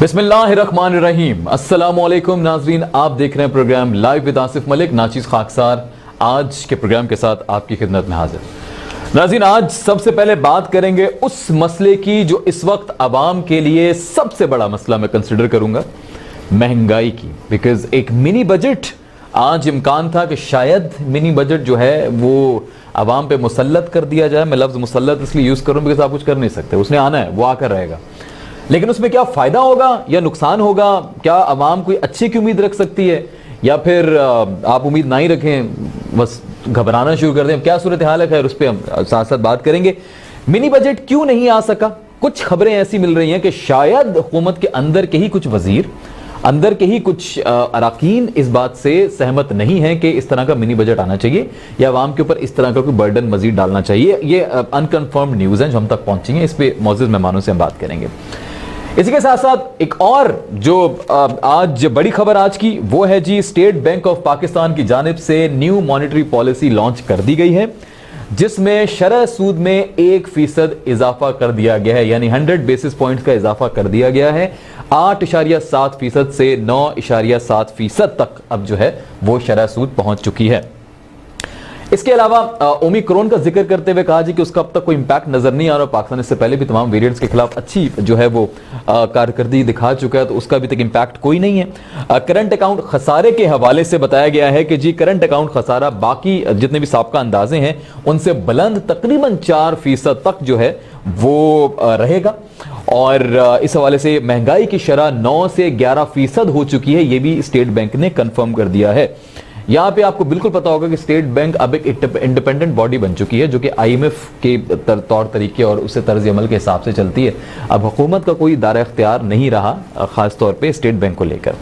बिस्मिल्लाहिर्रहमानिर्रहीम। अस्सलामुअलैकुम नाजरीन, आप देख रहे हैं program live with Asif Malik. नाचीज़ खाकसार आज के प्रोग्राम के साथ आपकी खिदमत में हाजिर। नाज़रीन, आज सबसे पहले बात करेंगे उस मसले की जो इस वक्त आवाम के लिए सबसे बड़ा मसला मैं कंसिडर करूंगा, महंगाई की। बिकॉज एक मिनी बजट, आज इम्कान था कि शायद मिनी बजट जो है वो आवाम पे मुसल्लत कर दिया जाए। मैं लफ्ज़ मुसल्लत इसलिए यूज़ करूँ बिकॉज आप कुछ कर नहीं सकते, उसने आना है, वो आकर रहेगा। लेकिन उसमें क्या फ़ायदा होगा या नुकसान होगा, क्या आवाम कोई अच्छी की उम्मीद रख सकती है या फिर आप उम्मीद ना ही रखें, बस घबराना शुरू कर दें, क्या सूरत हाल है। खैर, उस पर हम साथ साथ बात करेंगे। मिनी बजट क्यों नहीं आ सका? कुछ खबरें ऐसी मिल रही हैं कि शायद हुकूमत के अंदर के ही कुछ वजीर, अंदर के ही कुछ अरकान इस बात से सहमत नहीं है कि इस तरह का मिनी बजट आना चाहिए या आवाम के ऊपर इस तरह का कोई बर्डन मजीद डालना चाहिए। ये अनकन्फर्म न्यूज़ हैं जो हम तक पहुंची हैं, इस पर मौजूद मेहमानों से हम बात करेंगे। इसी के साथ साथ एक और जो आज बड़ी खबर आज की वो है जी, स्टेट बैंक ऑफ पाकिस्तान की जानिब से न्यू मॉनेटरी पॉलिसी लॉन्च कर दी गई है, जिसमें शरह सूद में 1% इजाफा कर दिया गया है, यानी 100 बेसिस पॉइंट्स का इजाफा कर दिया गया है। 8.7% से 9.7% तक अब जो है वो शरह सूद पहुंच चुकी है। इसके अलावा ओमिक्रॉन का जिक्र करते हुए कहा जी कि उसका अब तक कोई इंपैक्ट नजर नहीं आ रहा। पाकिस्तान इससे पहले भी तमाम वेरिएंट्स के खिलाफ अच्छी जो है वो कारकर्दगी दिखा चुका है, तो उसका अभी तक इंपैक्ट कोई नहीं है। करंट अकाउंट खसारे के हवाले से बताया गया है कि जी करंट अकाउंट खसारा बाकी जितने भी साबका अंदाजे हैं उनसे बुलंद तकरीबन 4% तक जो है वो रहेगा। और इस हवाले से महंगाई की शरह 9 से 11% हो चुकी है, ये भी स्टेट बैंक ने कंफर्म कर दिया है। यहां पे आपको बिल्कुल पता होगा कि स्टेट बैंक अब एक इंडिपेंडेंट बॉडी बन चुकी है जो कि IMF के तौर तरीके और उससे तर्ज अमल के हिसाब से चलती है। अब हुकूमत का कोई दायरा इख्तियार नहीं रहा, खास तौर पे स्टेट बैंक को लेकर।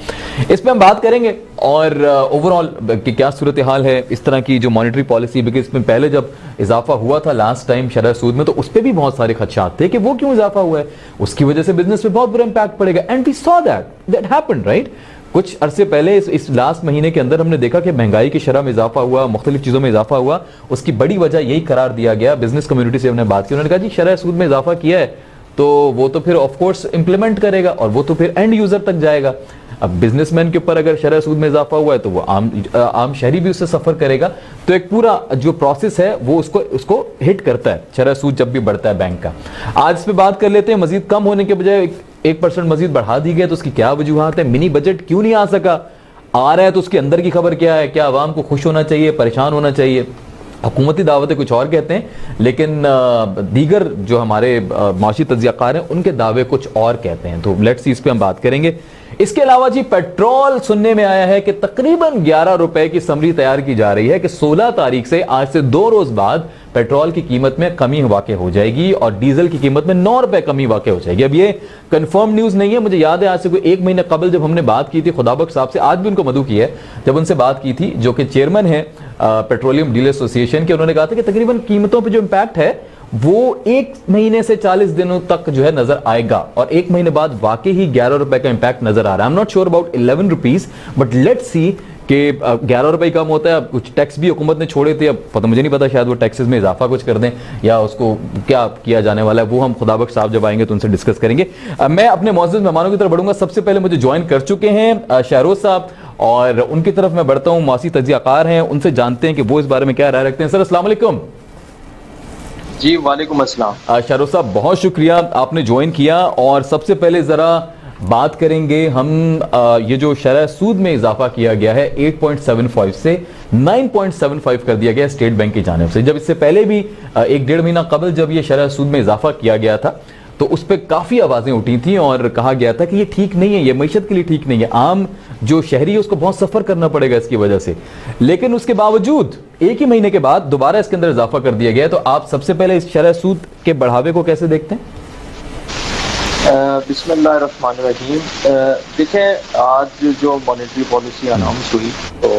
इस पर हम बात करेंगे और ओवरऑल कि क्या सूरत हाल है इस तरह की जो मॉनेटरी पॉलिसी। बिकॉज इसमें पहले जब इजाफा हुआ था लास्ट टाइम शरह सूद में, तो उस पर भी बहुत सारे खदशात थे कि वो क्यों इजाफा हुआ है, उसकी वजह से बिजनेस पे बहुत बुरा इंपैक्ट पड़ेगा। And we saw that happened, right. कुछ अरसे पहले इस लास्ट महीने के अंदर हमने देखा कि महंगाई की शरह में इजाफा हुआ, मुख्तलिफ चीज़ों में इजाफा हुआ। उसकी बड़ी वजह यही करार दिया गया। बिजनेस कम्युनिटी से हमने बात की, उन्होंने कहा जी शरह सूद में इजाफा किया है तो वो तो फिर ऑफ कोर्स इंप्लीमेंट करेगा और वो तो फिर एंड यूजर तक जाएगा। अब बिजनेसमैन के ऊपर अगर शरह सूद में इजाफा हुआ है तो वो आम शहरी भी उससे सफर करेगा। तो एक पूरा जो प्रोसेस है वो उसको हिट करता है, शरह सूद जब भी बढ़ता है बैंक का। आज इस पे बात कर लेते हैं। मजीद कम होने के बजाय 1% मजीद बढ़ा दी गई, तो उसकी क्या वजूहात है? मिनी बजट क्यों नहीं आ सका? आ रहा है तो उसके अंदर की खबर क्या है? क्या आवाम को खुश होना चाहिए, परेशान होना चाहिए? हुकूमती दावतें कुछ और कहते हैं, लेकिन दीगर जो हमारे माशी तज्जियाकार हैं उनके दावे कुछ और कहते हैं। तो लेट्स सी, इस पे हम बात करेंगे। इसके अलावा जी पेट्रोल सुनने में आया है कि तकरीबन 11 रुपए की समरी तैयार की जा रही है कि 16 तारीख से, आज से 2 रोज बाद पेट्रोल की कीमत में कमी वाक़ई हो जाएगी और डीजल की कीमत में 9 रुपए कमी वाक़ई हो जाएगी। अब ये कंफर्म न्यूज़ नहीं है, मुझे याद है आज से कोई 1 महीने कबल जब हमने बात की थी खुदाबख्श साहब से, आज भी उनको मदऊ की है, जब उनसे बात की थी जो कि चेयरमैन है पेट्रोलियम डीलर एसोसिएशन के, उन्होंने कहा था कि तकरीबन कीमतों पर जो इम्पैक्ट है वो 1 महीने से 40 दिनों तक जो है नजर आएगा और 1 महीने बाद वाकई ही 11 रुपए का इंपैक्ट नजर आ रहा है। I am not sure about 11 rupees, but let's see कि 11 रुपए कम होता है। अब कुछ टैक्स भी हुकूमत ने छोड़े थे, अब पता मुझे नहीं पता, शायद वो टैक्सेस में इजाफा कुछ कर दें या उसको क्या किया जाने वाला है, वो हम खुदाबख्श साहब जब आएंगे तो उनसे डिस्कस करेंगे। मैं अपने मौजूद मेहमानों की तरफ बढ़ूंगा। सबसे पहले मुझे ज्वाइन कर चुके हैं शहरोज साहब और उनकी तरफ मैं बढ़ता हूँ। मासी तज्जियाकार हैं, उनसे जानते हैं कि वो इस बारे में क्या राय रखते हैं। सर अस्सलाम वालेकुम। जी वालेकुम अस्सलाम। शहरोज साहब, बहुत शुक्रिया आपने ज्वाइन किया। और सबसे पहले जरा बात करेंगे हम ये जो शरह सूद में इजाफा किया गया है 8.75 से 9.75 कर दिया गया स्टेट बैंक की जानिब से। जब इससे पहले भी 1-1.5 महीना कबल जब ये शरह सूद में इजाफा किया गया था तो उस पर काफ़ी आवाज़ें उठी थी और कहा गया था कि ये ठीक नहीं है, ये मईशत के लिए ठीक नहीं है, आम जो शहरी है उसको बहुत सफ़र करना पड़ेगा इसकी वजह से। लेकिन उसके बावजूद 1 ही महीने के बाद दोबारा इसके अंदर इजाफा कर दिया गया। तो आप सबसे पहले इस शरह सूद के बढ़ावे को कैसे देखते हैं? बिस्मिल्लाहिर्रहमानिर्रहीम। देखें, आज जो मॉनेटरी पॉलिसी अनाउंस हुई तो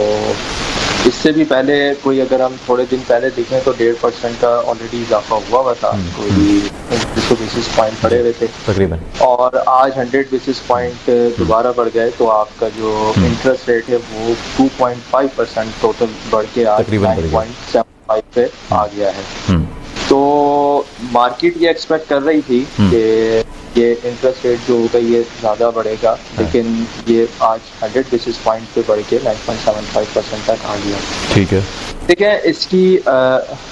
इससे भी पहले कोई अगर हम थोड़े दिन पहले देखें तो 1.5% का ऑलरेडी इजाफा हुआ था, कोई 200 बेसिस पॉइंट बढ़े हुए थे तकरीबन, और आज 100 बेसिस पॉइंट दोबारा बढ़ गए। तो आपका जो इंटरेस्ट रेट है वो 2.5% टोटल बढ़ के आज 9.75 पे आ गया है। तो मार्केट ये एक्सपेक्ट कर रही थी कि ये इंटरेस्ट रेट जो होगा ये ज़्यादा बढ़ेगा, लेकिन ये आज 100 बेसिस पॉइंट पे बढ़ के 9.75% तक आ गया। ठीक है। देखिए इसकी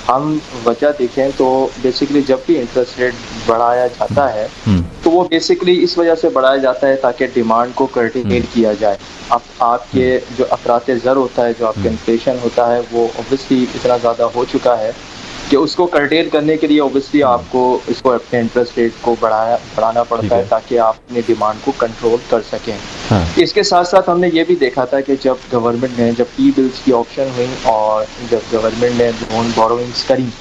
हम वजह देखें तो बेसिकली जब भी इंटरेस्ट रेट बढ़ाया जाता है तो वो बेसिकली इस वजह से बढ़ाया जाता है ताकि डिमांड को कर्टेल किया जाए। अब आपके जो अफराते ज़र होता है, जो आपका इन्फ्लेशन होता है, वो ऑब्वियसली इतना ज़्यादा हो चुका है कि उसको कर्टेल करने के लिए ऑब्वियसली आपको इसको अपने इंटरेस्ट रेट को बढ़ाना पड़ता है ताकि आप अपनी डिमांड को कंट्रोल कर सकें। हाँ। इसके साथ साथ हमने ये भी देखा था कि जब गवर्नमेंट ने जब टी बिल्स की ऑप्शन हुई और जब गवर्नमेंट ने लोन बोरोइंग्स करी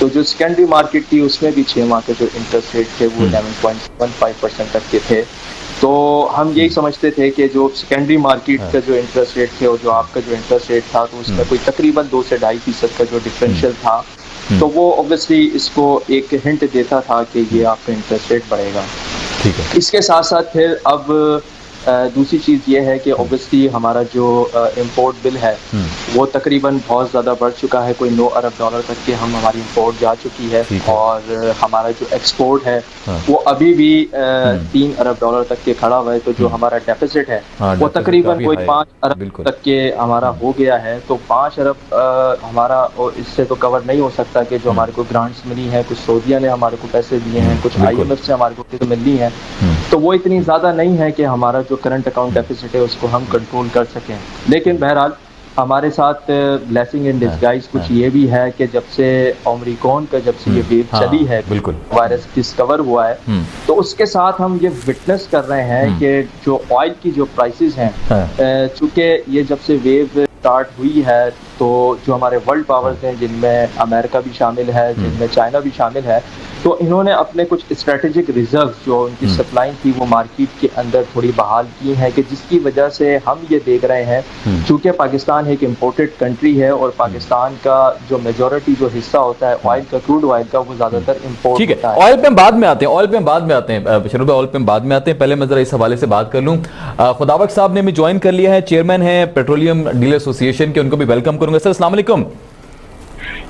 तो जो सेकेंडरी मार्केट थी उसमें भी 6 माह के जो इंटरेस्ट रेट थे वो 11.15% तक के थे। तो हम यही समझते थे कि जो सेकेंडरी मार्केट का जो इंटरेस्ट रेट थे और जो आपका जो इंटरेस्ट रेट था तो उसमें कोई तकरीबन 2 से 2.5% का जो डिफरेंशियल था तो वो ऑब्वियसली इसको एक हिंट देता था कि ये आपका इंटरेस्ट रेट बढ़ेगा। ठीक है। इसके साथ साथ फिर अब दूसरी चीज़ ये है कि ऑब्वियसली हमारा जो इंपोर्ट बिल है वो तकरीबन बहुत ज़्यादा बढ़ चुका है, कोई 9 अरब डॉलर तक के हमारी इंपोर्ट जा चुकी है और हमारा जो एक्सपोर्ट है वो अभी भी 3 अरब डॉलर तक के खड़ा हुआ है। तो जो हमारा डेफिसिट है वो तकरीबन कोई 5 अरब तक के हमारा हो गया है। तो 5 अरब हमारा इससे तो कवर नहीं हो सकता कि जो हमारे को ग्रांट्स मिली हैं, कुछ सऊदीया ने हमारे को पैसे दिए हैं, कुछ IMF से हमारे को मिली हैं, तो वो इतनी ज़्यादा नहीं है कि हमारा जो करंट अकाउंट डेफिसिट है उसको हम कंट्रोल कर सकें। लेकिन बहरहाल हमारे साथ ब्लेसिंग इन डिस्गाइज कुछ ये भी है कि जब से ओमिक्रॉन का जब से ये वेव चली है, वायरस डिस्कवर हुआ है, तो उसके साथ हम ये विटनेस कर रहे हैं कि जो ऑयल की जो प्राइसेस हैं, चूँकि ये जब से वेव स्टार्ट हुई है तो जो हमारे वर्ल्ड पावर्स हैं जिनमें अमेरिका भी शामिल है, जिनमें चाइना भी शामिल है, तो इन्होंने अपने कुछ स्ट्रेटेजिक रिजर्व जो उनकी सप्लाई थी वो मार्केट के अंदर थोड़ी बहाल की है कि जिसकी वजह से हम ये देख रहे हैं चूँकि पाकिस्तान एक इम्पोर्टेड कंट्री है और पाकिस्तान का जो मेजॉरिटी जो हिस्सा होता है ऑयल का, क्रूड ऑयल का, वो ज़्यादातर इम्पोर्ट होता है। ऑयल पे हम बाद में आते हैं, ऑयल पे हम बाद में आते हैं, ऑयल पे हम बाद में आते हैं। पहले मैं जरा इस हवाले से बात कर लूँ। खुदावक साहब ने भी ज्वाइन कर लिया है, चेयरमैन है पेट्रोलियम डीलर एसोसिएशन के, उनको भी वेलकम करूंगा। सर अस्सलाम वालेकुम।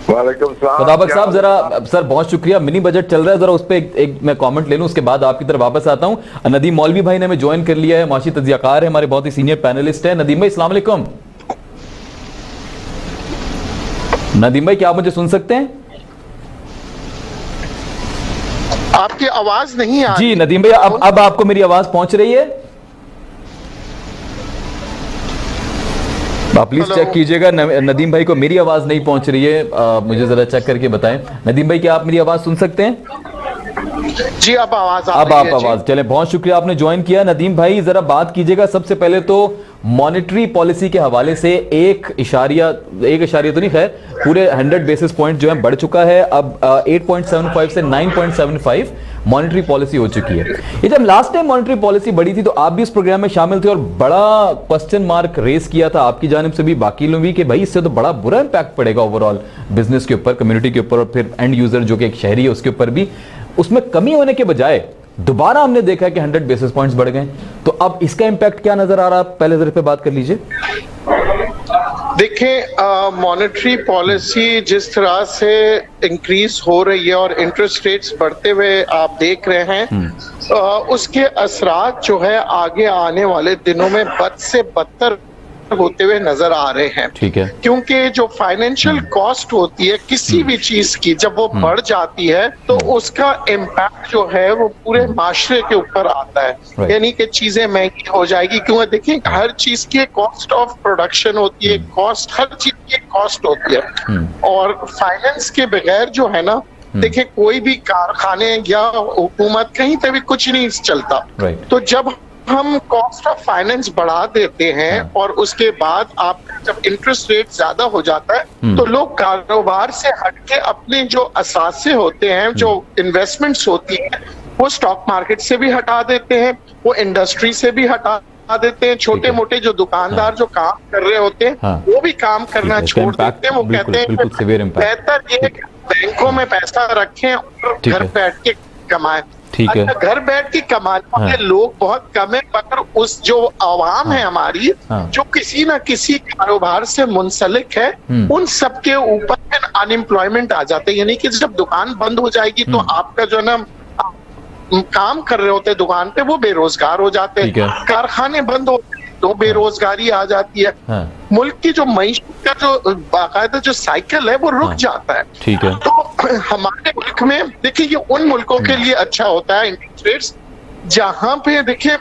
वालेकुम सलाम। खुदावक साहब जरा सर बहुत शुक्रिया, मिनी बजट चल रहा है, जरा उस पर एक मैं कमेंट ले लूं, उसके बाद आपकी तरफ वापस आता हूं। नदीम मौलवी भाई ने हमें ज्वाइन कर लिया है, माशी तज्जियाकार है, हमारे बहुत ही सीनियर पैनलिस्ट है। नदीम भाई अस्सलाम वालेकुम। नदीम भाई क्या आप मुझे सुन सकते हैं? आपकी आवाज नहीं आ जी नदीम भाई, अब आपको मेरी आवाज पहुंच रही है? आप प्लीज चेक कीजिएगा नदीम भाई को मेरी आवाज नहीं पहुंच रही है, मुझे जरा चेक करके बताएं। नदीम भाई क्या आप मेरी आवाज सुन सकते हैं? जी अब आवाज अब आप आवाज, चले बहुत शुक्रिया आपने ज्वाइन किया। नदीम भाई जरा बात कीजिएगा सबसे पहले तो मॉनेटरी पॉलिसी के हवाले से। एक इशारिया तो नहीं, खैर पूरे 100 बेसिस पॉइंट जो है बढ़ चुका है, अब 8.75 से 9.75 मॉनेटरी पॉलिसी हो चुकी है। ये जब लास्ट टाइम मॉनेटरी पॉलिसी बढ़ी थी तो आप भी इस प्रोग्राम में शामिल थे और बड़ा क्वेश्चन मार्क रेस किया था आपकी जानिब से भी, बाकी लोग भी, कि भाई इससे तो बड़ा बुरा इंपैक्ट पड़ेगा ओवरऑल बिजनेस के ऊपर, कम्युनिटी के ऊपर और फिर एंड यूजर जो कि एक शहरी है उसके ऊपर भी। उसमें कमी होने के बजाय दोबारा हमने देखा कि 100 बेसिस पॉइंट्स बढ़ गए, तो अब इसका इंपैक्ट क्या नजर आ रहा है? पहले जरा पे बात कर लीजिए। देखें, मॉनेटरी पॉलिसी जिस तरह से इंक्रीज हो रही है और इंटरेस्ट रेट्स बढ़ते हुए आप देख रहे हैं, उसके असरात जो है आगे आने वाले दिनों में बद से बदतर होते हुए नजर आ रहे हैं। ठीक है, क्योंकि जो फाइनेंशियल कॉस्ट होती है किसी भी चीज की, जब वो बढ़ जाती है तो उसका इम्पैक्ट जो है वो पूरे माशरे के ऊपर आता है, यानी कि चीजें महंगी हो जाएगी। क्योंकि देखिए हर चीज की कॉस्ट ऑफ प्रोडक्शन होती है, कॉस्ट हर चीज की कॉस्ट होती है, और फाइनेंस के बगैर जो है ना, देखिए कोई भी कारखाने या हुकूमत कहीं पे भी कुछ नहीं चलता। तो जब हम कॉस्ट ऑफ फाइनेंस बढ़ा देते हैं और उसके बाद आपका जब इंटरेस्ट रेट ज्यादा हो जाता है तो लोग कारोबार से हटके अपने जो असासे होते हैं, जो इन्वेस्टमेंट्स होती हैं, वो स्टॉक मार्केट से भी हटा देते हैं, वो इंडस्ट्री से भी हटा देते हैं। छोटे मोटे जो दुकानदार जो काम कर रहे होते हैं वो भी काम करना छोड़ देते हैं। वो कहते हैं बेहतर ये बैंकों में पैसा रखें और घर बैठ के कमाएं। ठीक है, घर बैठ के कमाने वाले लोग बहुत कम है, मगर उस जो आवाम है हमारी, जो किसी न किसी कारोबार से मुंसलिक है, उन सबके ऊपर अनएम्प्लॉयमेंट आ जाते हैं। यानी कि जब दुकान बंद हो जाएगी तो आपका जो ना काम कर रहे होते हैं दुकान पे वो बेरोजगार हो जाते ठीक है। हैं, कारखाने बंद होते हैं तो बेरोजगारी आ जाती है। हाँ, मुल्क की जो मईशत का जो बाकायदा जो साइकिल है वो रुक जाता है। ठीक है। तो हमारे मुल्क में देखिए ये उन मुल्कों के लिए अच्छा होता है इंटरेस्ट रेट्स जहां पे देखिए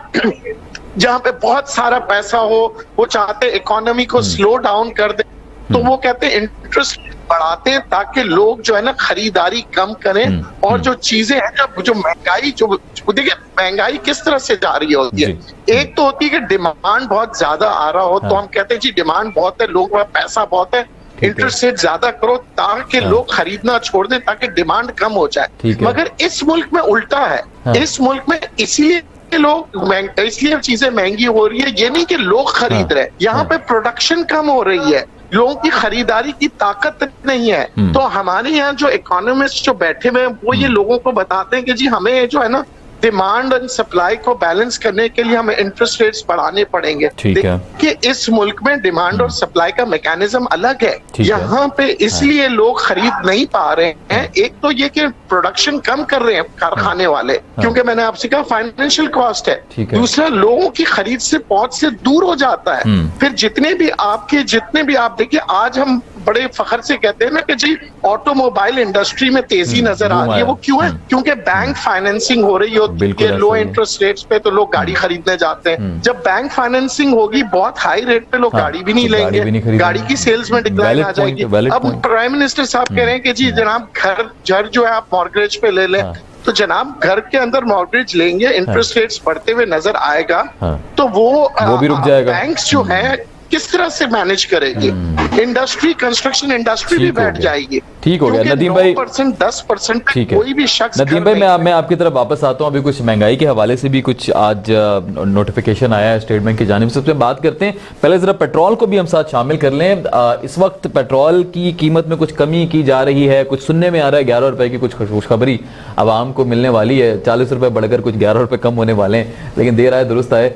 जहां पे बहुत सारा पैसा हो, वो चाहते इकोनॉमी को स्लो डाउन कर दे तो वो कहते हैं इंटरेस्ट बढ़ाते हैं ताकि लोग जो है ना खरीदारी कम करें और जो चीजें हैं जो महंगाई जो देखिए महंगाई किस तरह से जा रही होती है। एक तो होती है कि डिमांड बहुत ज्यादा आ रहा हो तो हम कहते हैं जी डिमांड बहुत है, लोगों के पास पैसा बहुत है, इंटरेस्ट रेट ज्यादा करो ताकि लोग खरीदना छोड़ दें ताकि डिमांड कम हो जाए। मगर इस मुल्क में उल्टा है। इस मुल्क में इसीलिए लोग इसलिए चीजें महंगी हो रही है, ये नहीं कि लोग खरीद रहे, यहाँ पे प्रोडक्शन कम हो रही है, लोगों की खरीदारी की ताकत नहीं है। तो हमारे यहाँ जो इकोनॉमिस्ट जो बैठे हुए हैं वो ये लोगों को बताते हैं कि जी हमें जो है ना डिमांड एंड सप्लाई को बैलेंस करने के लिए हमें इंटरेस्ट रेट्स बढ़ाने पड़ेंगे। कि इस मुल्क में डिमांड और सप्लाई का मैकेनिज्म अलग है, यहाँ पे इसलिए लोग खरीद नहीं पा रहे हैं। एक तो ये कि प्रोडक्शन कम कर रहे हैं कारखाने वाले, क्योंकि मैंने आपसे कहा फाइनेंशियल कॉस्ट है। दूसरा लोगों की खरीद से पहुंच से दूर हो जाता है। फिर जितने भी आप देखिए आज हम बड़े फखर से कहते हैं ना कि जी ऑटोमोबाइल इंडस्ट्री में तेजी नजर आ रही है। वो क्यों है? क्योंकि बैंक फाइनेंसिंग हो रही होती है लो इंटरेस्ट रेट्स पे, तो लोग गाड़ी खरीदने जाते हैं। जब बैंक फाइनेंसिंग होगी बहुत हाई रेट पे लोग गाड़ी भी नहीं लेंगे, गाड़ी की सेल्स में डिक्लाइन आ जाएगी। अब प्राइम मिनिस्टर साहब कह रहे हैं कि जी जनाब घर जो है आप मॉर्गेज पे ले लें, तो जनाब घर के अंदर मॉर्गेज लेंगे, इंटरेस्ट रेट्स बढ़ते हुए नजर आएगा तो वो भी रुक जाएगा। बैंक्स जो है किस तरह से मैनेज करेगी, इंडस्ट्री कंस्ट्रक्शन इंडस्ट्री भी बैठ जाएगी। ठीक हो गया नदीम भाई, 10% कोई भी शख्स। नदीम भाई मैं आपकी तरफ वापस आता हूँ। अभी कुछ महंगाई के हवाले से भी कुछ आज नोटिफिकेशन आया है स्टेट बैंक की जानिब से, बात करते हैं। पहले जरा पेट्रोल को भी हम साथ शामिल कर लें। इस वक्त पेट्रोल की कीमत में कुछ कमी की जा रही है, कुछ सुनने में आ रहा है 11 रुपए की कुछ खुशखबरी आवाम को मिलने वाली है, 40 रुपए बढ़कर कुछ 11 रुपए कम होने वाले हैं, लेकिन देर आए दुरुस्त आए।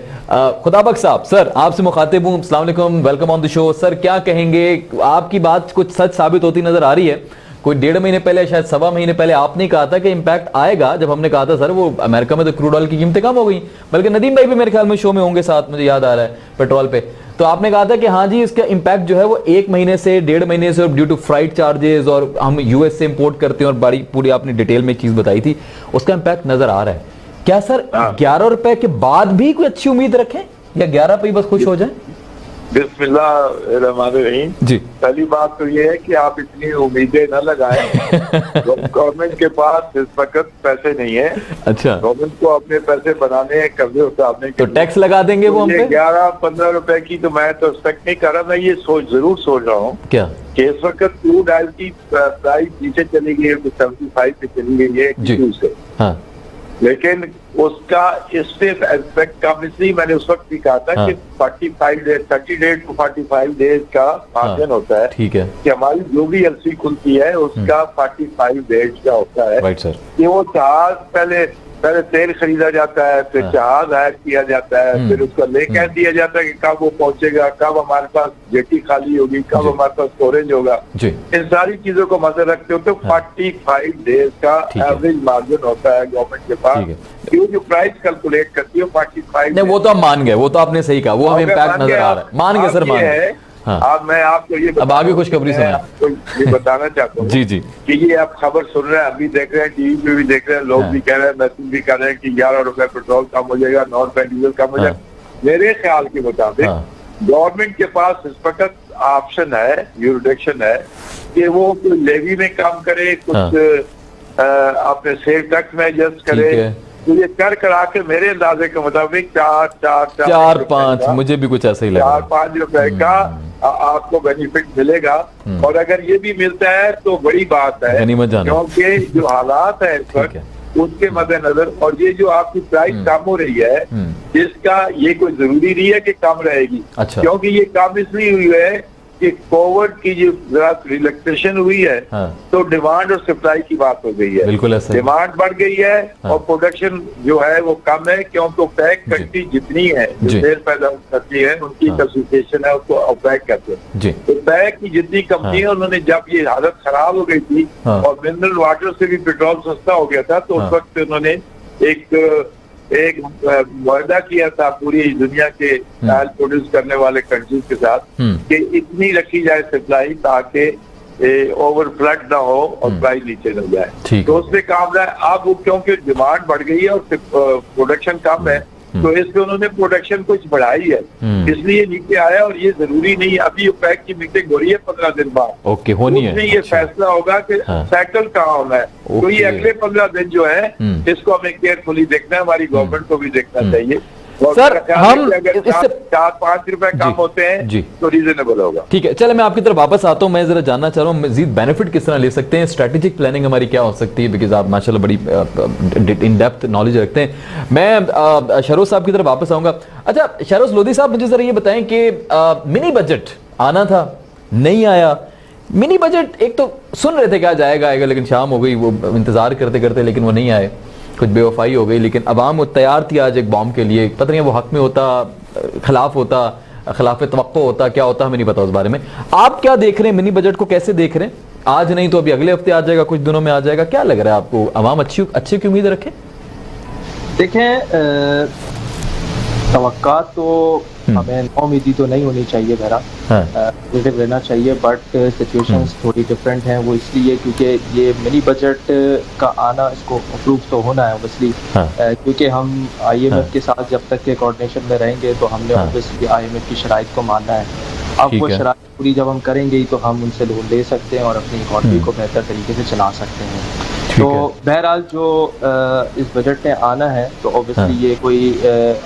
खुदाबक साहब सर आपसे मुखातिब हूँ, अस्सलाम वालेकुम, welcome on the show. Sir क्या कहेंगे, आपकी बात कुछ सच साबित होती नजर आ रही है। कोई 1.5 महीने पहले शायद 1.25 महीने पहले आपने कहा था कि इंपैक्ट आएगा, जब हमने कहा था सर वो अमेरिका में तो क्रूड ऑयल की कीमतें कम हो गई, बल्कि नदीम भाई भी मेरे ख्याल में शो में होंगे साथ, मुझे याद आ रहा है पेट्रोल पे, तो आपने कहा था कि हाँ जी इसका इंपैक्ट जो है वो 1 महीने से 1.5 महीने से ड्यू टू फ्राइट चार्जेस और हम यूएस से इंपोर्ट करते हैं और बड़ी पूरी आपने डिटेल में चीज बताई थी, उसका इंपैक्ट नजर आ रहा है। क्या सर 11 रुपए के बाद भी कोई अच्छी उम्मीद रखें या 11 पे ही बस खुश हो जाए? बिस्मिल्लाहिर्रहमानिर्रहीम जी। पहली बात तो ये है कि आप इतनी उम्मीदें न लगाएं। गवर्नमेंट के पास इस वक्त पैसे नहीं है। अच्छा, गवर्नमेंट को अपने पैसे बनाने हैं, कर्जे उतारने के, तो टैक्स लगा देंगे वो हम पे? 11-15 रुपए की तो मैं तो एक्सपेक्ट नहीं कर रहा। मैं ये जरूर सोच रहा हूँ क्या कि इस वक्त क्रूड ऑयल की प्राइस नीचे चली गई है, 75 पे चली गई है से। हाँ। लेकिन उसका इससे एस्पेक्ट कम, इसलिए मैंने उस वक्त भी कहा था कि 45 डेज 30 डेज टू 45 डेज का मार्जिन होता है। ठीक है कि हमारी जो भी एलसी खुलती है उसका 45 डेज का होता है। Right sir. कि वो जहाज पहले तेल खरीदा जाता है, फिर जहाज हायर किया जाता है, फिर उसका लेकर दिया जाता है कि कब वो पहुंचेगा, कब हमारे पास जेटी खाली होगी, कब हमारे पास स्टोरेज होगा। इन सारी चीजों को मद्देनजर रखते हो तो 45 डेज का एवरेज मार्जिन होता है गवर्नमेंट के पास। जो प्राइस कैलकुलेट करती है 45। नहीं वो तो हम मान गए, वो तो आपने सही कहा, वो हमें इम्पैक्ट नजर आ रहा है, मान गए सर, मान गए। हाँ। अब मैं आपको ये अब आगे खुशखबरी सुनाएं। आपको ये बताना चाहता हूँ जी कि ये आप खबर सुन रहे हैं, अभी देख रहे हैं, टीवी पे भी देख रहे हैं, लोग भी कह रहे हैं, मैसेज भी कर रहे हैं कि 11 रुपए पेट्रोल कम हो जाएगा, 9 रुपए डीजल कम हो जाएगा। मेरे ख्याल के मुताबिक गवर्नमेंट के पास इस वक्त ऑप्शन है, यूरिडिक्शन है कि वो लेवी में काम करे, कुछ अपने सेल टैक्स में एडजस्ट करे। तो ये करा के मेरे अंदाजे के मुताबिक 4-5 मुझे भी कुछ ऐसा ही लगा, 4-5 रुपए का आपको बेनिफिट मिलेगा। और अगर ये भी मिलता है तो बड़ी बात है, क्योंकि जो हालात है इस वक्त उसके मद्देनजर, और ये जो आपकी प्राइस कम हो रही है जिसका ये कोई जरूरी नहीं है कि कम रहेगी। अच्छा। क्योंकि ये कम इसलिए हुई है कि कोविड की जो जरा रिलैक्सेशन हुई है तो डिमांड और सप्लाई की बात हो गई है। बिल्कुल ऐसा, डिमांड बढ़ गई है और प्रोडक्शन जो है वो कम है, क्योंकि पैक कंट्री जितनी है जो तेल पैदा करती है उनकी कंसंट्रेशन है, उसको पैक करते हैं। तो पैक की जितनी कंपनी है उन्होंने जब ये हालत खराब हो गई थी और मिनरल वाटर से भी पेट्रोल सस्ता हो गया था, तो उस वक्त उन्होंने एक वायदा किया था पूरी दुनिया के ऑयल प्रोड्यूस करने वाले कंट्रीज के साथ कि इतनी रखी जाए सप्लाई ताकि ओवर फ्लड ना हो और प्राइस नीचे न जाए। तो उसमें काम है। अब वो क्योंकि डिमांड बढ़ गई है और प्रोडक्शन कम है तो इसलिए उन्होंने प्रोडक्शन कुछ बढ़ाई है, इसलिए नीचे आया। और ये जरूरी नहीं, अभी ओपेक की मीटिंग हो रही है 15 दिन बाद, ओके होनी है। ये फैसला होगा कि साइकिल कहाँ होना है। तो ये अगले 15 दिन जो है इसको हमें केयरफुली देखना है, हमारी गवर्नमेंट को भी देखना चाहिए। सर हम अगर 4-5 रुपए कम होते हैं तो रीजनेबल होगा। ठीक है, चलो मैं आपकी तरफ वापस आता हूं। मैं जरा जानना चाह रहा हूं मजीद बेनिफिट किस तरह ले सकते हैं, स्ट्रेटेजिक प्लानिंग हमारी क्या हो सकती है, बिकॉज आप माशाल्लाह बड़ी इन डेप्थ नॉलेज रखते हैं। मैं शहरोज साहब की तरफ वापस आऊंगा। अच्छा शहरोज लोधी साहब, मुझे जरा ये बताएं कि मिनी बजट आना था, नहीं आया। मिनी बजट एक तो सुन रहे थे कि आज आएगा, लेकिन शाम हो गई, वो इंतजार करते करते, लेकिन वो नहीं आए, कुछ बेवफाई हो गई। लेकिन अवाम तैयार थी आज एक बॉम्ब के लिए, पता नहीं वो हक में होता, खिलाफ होता, खिलाफ तवक्को होता, क्या होता हमें नहीं पता उस बारे में। आप क्या देख रहे हैं, मिनी बजट को कैसे देख रहे हैं? आज नहीं तो अभी अगले हफ्ते आ जाएगा, कुछ दिनों में आ जाएगा, क्या लग रहा है आपको? अवाम अच्छी की उम्मीद रखे? देखें तवक्का तो हमें उम्मीदी तो नहीं होनी चाहिए, बहरा पॉजिटिव रहना चाहिए। बट सिचुएशंस थोड़ी डिफरेंट हैं, वो इसलिए क्योंकि ये मिनी बजट का आना, इसको अप्रूव तो होना है ऑब्वियसली, क्योंकि हम IMF के साथ जब तक के कोऑर्डिनेशन में रहेंगे तो हमने ऑब्वियसली IMF की शराइत को मानना है। अब वो शराइत पूरी जब हम करेंगे ही तो हम उनसे लोन ले सकते हैं और अपनी इकॉनमी को बेहतर तरीके से चला सकते हैं। तो बहरहाल जो इस बजट में आना है तो ऑब्वियसली ये कोई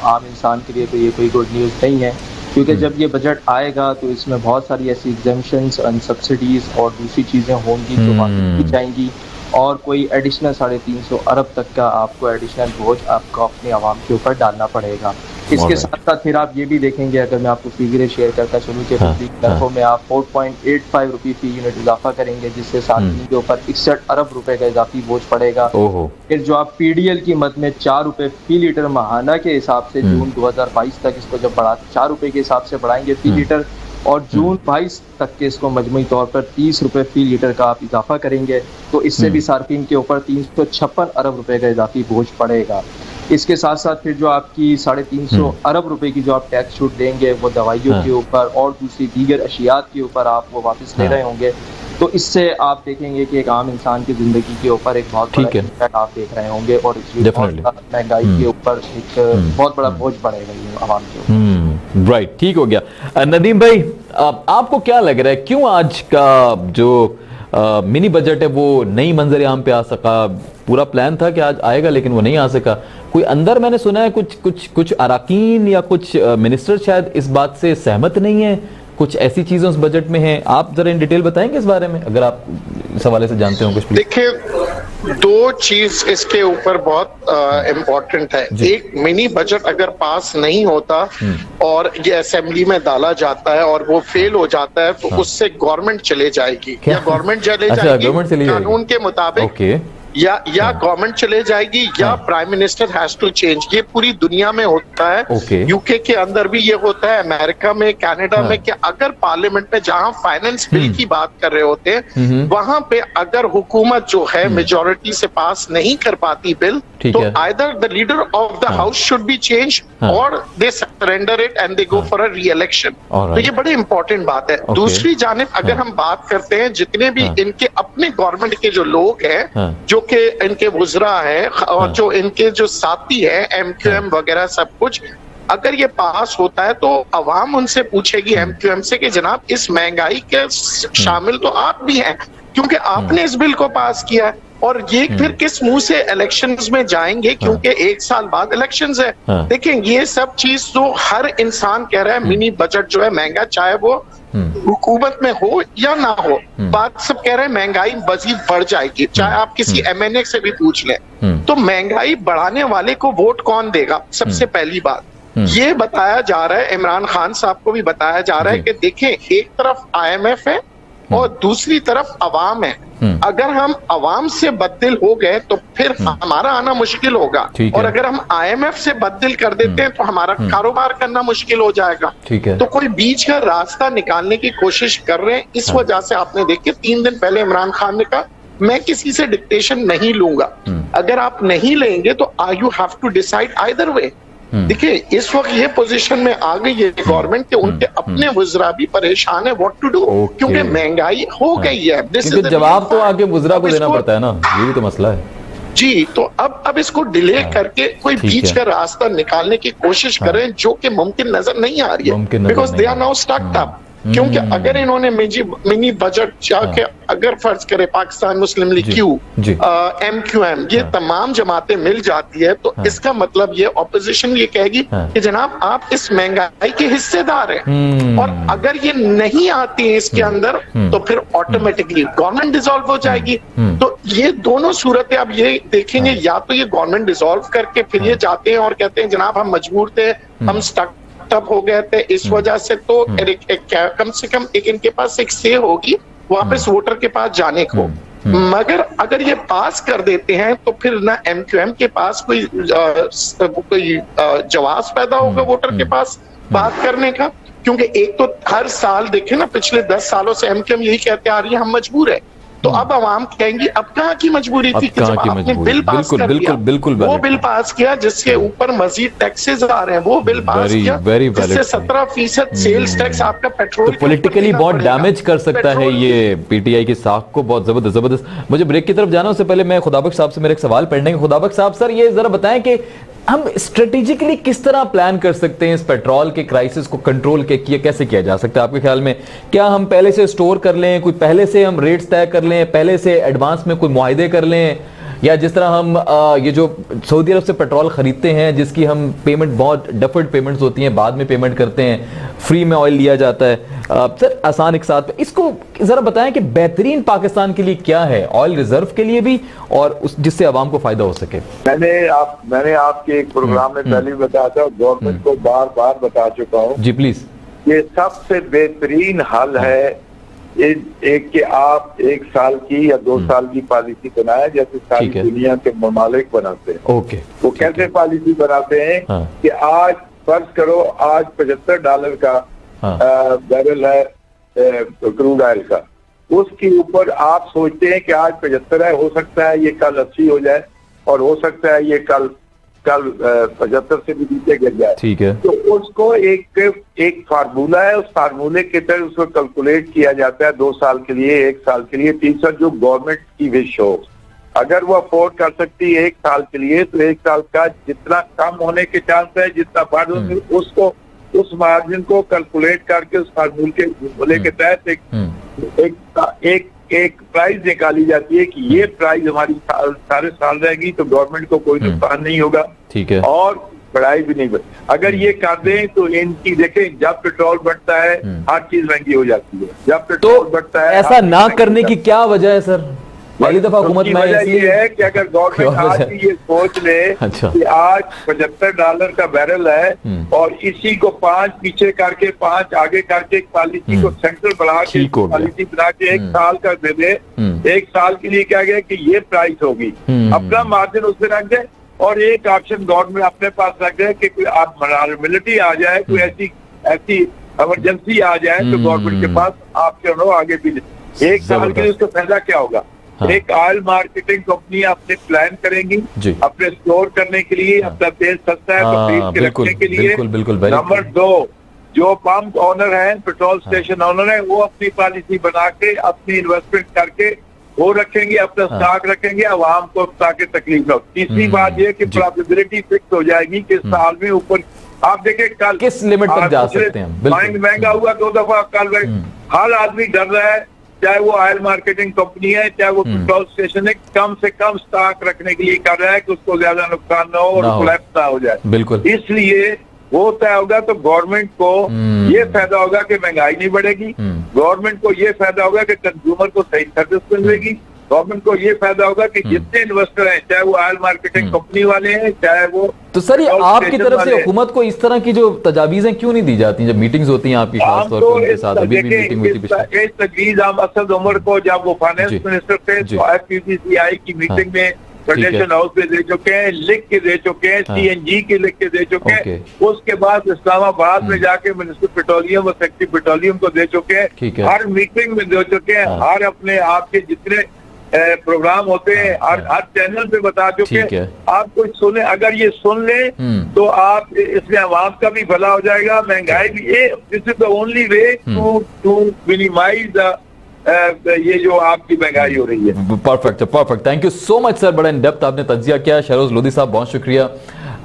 आम इंसान के लिए तो ये कोई गुड न्यूज़ नहीं है, क्योंकि जब ये बजट आएगा तो इसमें बहुत सारी ऐसी एग्जेम्पशंस एंड सब्सिडीज और दूसरी चीज़ें होंगी जो वापस की जाएंगी और कोई एडिशनल 350 अरब तक का आपको एडिशनल बोझ आपको अपने आवाम के ऊपर डालना पड़ेगा। इसके साथ साथ फिर आप ये भी देखेंगे, अगर मैं आपको फिगरें शेयर करता चलूँ कि नरखों में आप 4.85 रुपये फी यूनिट इजाफा करेंगे, जिससे सार्फिन के ऊपर 61 अरब रुपए का इजाफी बोझ पड़ेगा। फिर जो आप PDL की मद में 4 रुपए फी लीटर माहाना के हिसाब से जून 2022 तक इसको जब बढ़ा 4 रुपए के हिसाब से बढ़ाएंगे फी लीटर, और जून 22 तक के इसको मजमूई तौर पर 30 रुपए फी लीटर का आप इजाफा करेंगे तो इससे भी सार्फिन के ऊपर 356 अरब रुपए का इजाफी बोझ पड़ेगा। इसके साथ साथ फिर जो आपकी 350 अरब रुपए की जो आप टैक्स छूट देंगे वो दवाइयों के ऊपर और दूसरी दीगर अशियात के ऊपर आप वो वापस ले रहे होंगे, तो इससे आप देखेंगे कि एक आम इंसान की जिंदगी के ऊपर एक बहुत बड़ा इम्पैक्ट आप देख रहे होंगे और महंगाई के ऊपर एक बहुत बड़ा बोझ पड़ेगा ये आवाम के ऊपर। राइट, ठीक हो गया। नदीम भाई, आपको क्या लग रहा है क्यों आज का जो मिनी बजट है वो नई मंजर आम पे आ सका? पूरा प्लान था कि आज आएगा लेकिन वो नहीं आ सका। कोई अंदर मैंने सुना है कुछ अराकीन या कुछ मिनिस्टर शायद इस बात से सहमत नहीं है, कुछ ऐसी चीजें उस बजट में हैं। आप जरा इन डिटेल बताएंगे इस बारे में, अगर आप इस हवाले से जानते हो कुछ। देखिए, दो चीज इसके ऊपर बहुत इम्पोर्टेंट है। एक, मिनी बजट अगर पास नहीं होता और ये असेंबली में डाला जाता है और वो फेल हो जाता है तो उससे गवर्नमेंट चले जाएगी या गवर्नमेंट चले जाएगी कानून के मुताबिक, या गवर्नमेंट चले जाएगी या prime minister has to change. ये पूरी दुनिया में होता है। यूके के अंदर भी ये होता है, अमेरिका में, कनाडा में, कि अगर पार्लियामेंट में जहां फाइनेंस बिल की बात कर रहे होते हैं वहां पे अगर हुकूमत जो है मेजोरिटी से पास नहीं कर पाती बिल, तो either the leader of the house should be change और they surrender it and they go for a re-election. तो ये बड़ी इंपॉर्टेंट बात है। दूसरी जानिब अगर हम बात करते हैं, जितने भी इनके अपने गवर्नमेंट के जो लोग हैं, जो कि इनके वुज़रा है और जो इनके जो साथी है MQM वगैरह सब कुछ, अगर ये पास होता है तो अवाम उनसे पूछेगी MQM से कि जनाब इस महंगाई के शामिल तो आप भी हैं, क्योंकि आपने इस बिल को पास किया है। और ये फिर किस मुंह से इलेक्शंस में जाएंगे, क्योंकि 1 साल बाद इलेक्शंस है। देखें, ये सब चीज तो हर इंसान कह रहा है मिनी बजट जो है महंगा, चाहे वो हुकूमत में हो या ना हो, बात सब कह रहे हैं महंगाई मजीद बढ़ जाएगी, चाहे आप किसी MNA से भी पूछ लें। तो महंगाई बढ़ाने वाले को वोट कौन देगा? सबसे पहली बात ये बताया जा रहा है, इमरान खान साहब को भी बताया जा रहा है कि देखें, एक तरफ IMF है और दूसरी तरफ अवाम है। अगर हम अवाम से बददिल हो गए तो फिर हमारा आना मुश्किल होगा, और अगर हम IMF से बददिल कर देते हैं तो हमारा कारोबार करना मुश्किल हो जाएगा। तो कोई बीच का रास्ता निकालने की कोशिश कर रहे हैं। इस वजह से आपने देखिए 3 दिन पहले इमरान खान ने कहा मैं किसी से डिक्टेशन नहीं लूंगा। अगर आप नहीं लेंगे तो you have to decide either way. देखिए इस वक्त ये पोजीशन में आ गई है गवर्नमेंट के, उनके अपने वज़रा भी परेशान है व्हाट टू डू, क्योंकि महंगाई हो गई है। जवाब तो आगे वज़रा को देना पड़ता है ना, ये भी तो मसला है जी। तो अब इसको डिले करके कोई बीच का रास्ता निकालने की कोशिश करें, जो कि मुमकिन नजर नहीं आ रही है, because they are now stucked up. क्योंकि अगर इन्होंने मिनी बजट जाके अगर फर्ज करे पाकिस्तान मुस्लिम लीग क्यू, MQM, ये तमाम जमातें मिल जाती है, तो इसका मतलब ये ऑपोजिशन ये कहेगी कि जनाब आप इस महंगाई के हिस्सेदार हैं, और अगर ये नहीं आती है इसके अंदर तो फिर ऑटोमेटिकली गवर्नमेंट डिसॉल्व हो जाएगी। तो ये दोनों सूरतें आप ये देखेंगे, या तो ये गवर्नमेंट डिसॉल्व करके फिर ये जाते हैं और कहते हैं जनाब हम मजबूर थे, हम स्टक तब हो गए थे इस वजह से, तो कम से कम एक इनके पास एक से होगी वापस वोटर के पास जाने को। मगर अगर ये पास कर देते हैं तो फिर ना MQM के पास कोई जवाब पैदा होगा वोटर के पास बात करने का, क्योंकि एक तो हर साल देखे ना पिछले 10 सालों से MQM यही कहते आ रही है हम मजबूर है। तो अब आवाम कहेंगी अब कहाँ की मजबूरी थी कि जब आपने बिल पास कर दिया, वो बिल पास किया जिसके ऊपर मजीद टैक्सेस आ रहे हैं, वो बिल पास किया जिससे 17% सेल्स टैक्स आपका पेट्रोल तो पॉलिटिकली बहुत डैमेज कर सकता है ये PTI की साख को, बहुत जबरदस्त। मुझे ब्रेक की तरफ जाना, उससे पहले मैं खुदाबख्श साहब से मेरे एक सवाल पढ़ने के। खुदाबख्श साहब सर ये जरा बताएं कि हम स्ट्रेटेजिकली किस तरह प्लान कर सकते हैं इस पेट्रोल के क्राइसिस को कंट्रोल कैसे किया जा सकता है आपके ख्याल में? क्या हम पहले से स्टोर कर लें, कोई पहले से हम रेट्स तय कर लें, पहले से एडवांस में कोई मुआहदे कर लें, या जिस तरह हम ये जो सऊदी अरब से पेट्रोल खरीदते हैं जिसकी हम पेमेंट बहुत डफर्ड पेमेंट्स होती हैं, बाद में पेमेंट करते हैं, फ्री में ऑयल लिया जाता है, सर आसान एक साथ इसको जरा बताएं कि बेहतरीन पाकिस्तान के लिए क्या है, ऑयल रिजर्व के लिए भी और जिससे आवाम को फायदा हो सके? मैंने आपके एक प्रोग्राम में पहले बताया था, गवर्नमेंट को बार बार बता चुका हूँ जी, प्लीज ये सबसे बेहतरीन हल है एक कि आप 1 साल की या 2 साल की पॉलिसी बनाए, जैसे सारी दुनिया के ममालिक बनाते हैं। ओके, वो कैसे पॉलिसी बनाते हैं कि आज फर्ज करो आज $75 का बैरल है क्रूड ऑयल का, उसके ऊपर आप सोचते हैं कि आज 75 है, हो सकता है ये कल 80 हो जाए, और हो सकता है ये कल 75 से भी नीचे गिर जाए। ठीक है, तो उसको एक फार्मूला है, उस फार्मूले के तहत उसको कैलकुलेट किया जाता है 2 साल के लिए, 1 साल के लिए, तीसरा जो गवर्नमेंट की विश हो, अगर वो अफोर्ड कर सकती है 1 साल के लिए, तो 1 साल का जितना कम होने के चांस है, जितना बढ़ उसको उस मार्जिन को कैलकुलेट करके उस फार्मूले के तहत एक प्राइस निकाली जाती है कि ये प्राइस हमारी सारे साल रहेगी, तो गवर्नमेंट को कोई नुकसान नहीं होगा। ठीक है, और बढ़ाई भी नहीं बढ़ती। अगर ये कर दें तो इनकी देखें, जब पेट्रोल बढ़ता है हर चीज महंगी हो जाती है, जब पेट्रोल बढ़ता है। ऐसा ना करने की क्या वजह है सर? पहली दफा हुकूमत में ये है कि अगर गवर्नमेंट आज ये सोच ले कि आज $75 का बैरल है और इसी को 5 पीछे करके 5 आगे करके एक पॉलिसी को सेंट्रल बढ़ा के पॉलिसी बना के 1 साल का दे दे, 1 साल के लिए क्या गया कि ये प्राइस होगी, अपना मार्जिन उसमें रख दे, और एक ऑप्शन गवर्नमेंट अपने पास रख दे कि कोई आप मिलिट्री आ जाए, कोई ऐसी इमरजेंसी आ जाए तो गवर्नमेंट के पास आपके आगे भी 1 साल के लिए उसका फायदा क्या होगा? एक ऑयल मार्केटिंग कंपनी अपने प्लान करेंगी अपने स्टोर करने के लिए, अपना तेल सस्ता है तो खरीद के रखने के लिए। नंबर 2, जो पंप ऑनर है, पेट्रोल स्टेशन ऑनर है, वो अपनी पॉलिसी बना के अपनी इन्वेस्टमेंट करके वो रखेंगे, अपना स्टॉक रखेंगे, आवाम को ताकि तकलीफ न हो। तीसरी बात ये कि प्रॉफिटेबिलिटी फिक्स हो जाएगी कि साल में ऊपर आप देखें कल किस लिमिट तक जा सकते हैं। महंगा हुआ 2 दफा, कल हर आदमी डर रहा है, चाहे वो ऑयल मार्केटिंग कंपनी है, चाहे वो पेट्रोल स्टेशन है, कम से कम स्टॉक रखने के लिए कर रहा है कि उसको ज्यादा नुकसान न हो और कोलैप्स ना हो जाए। बिल्कुल, इसलिए वो तय होगा तो गवर्नमेंट को ये फायदा होगा कि महंगाई नहीं बढ़ेगी, गवर्नमेंट को ये फायदा होगा कि कंज्यूमर को सही सर्विस मिलेगी, गवर्नमेंट को ये फायदा होगा कि जितने इन्वेस्टर हैं, चाहे वो ऑयल मार्केटिंग कंपनी वाले हैं, चाहे वो। तो सर ये आपकी तरफ से हुकूमत को इस तरह की जो तजावीज़ें क्यों नहीं दी जाती जब मीटिंग्स होती हैं आपकी, खास तौर पर उनके साथ अभी भी मीटिंग हुई थी? इस तजवीज़ हम असद उमर को जब वो फाइनेंस मिनिस्टर थे तो FPCCI की मीटिंग में फेडरेशन हाउस में दे चुके हैं, लिख के दे चुके हैं, CNG के लिख के दे चुके हैं, उसके बाद इस्लामाबाद में जाके मिनिस्टर पेट्रोलियम और सेक्रेटरी पेट्रोलियम को दे चुके हैं, हर मीटिंग में दे चुके हैं, हर अपने आप के जितने प्रोग्राम होते हैं हर चैनल पे बता चुके। आप कुछ सुने, अगर ये सुन ले तो आप इसमें आवाम का भी भला हो जाएगा, महंगाई भी। This is the only way to minimize ये जो आपकी महंगाई हो रही है। Perfect. Thank you so much sir, बड़ा इन डेप्थ आपने तज्जिया किया। शहरोज लोधी साहब बहुत शुक्रिया,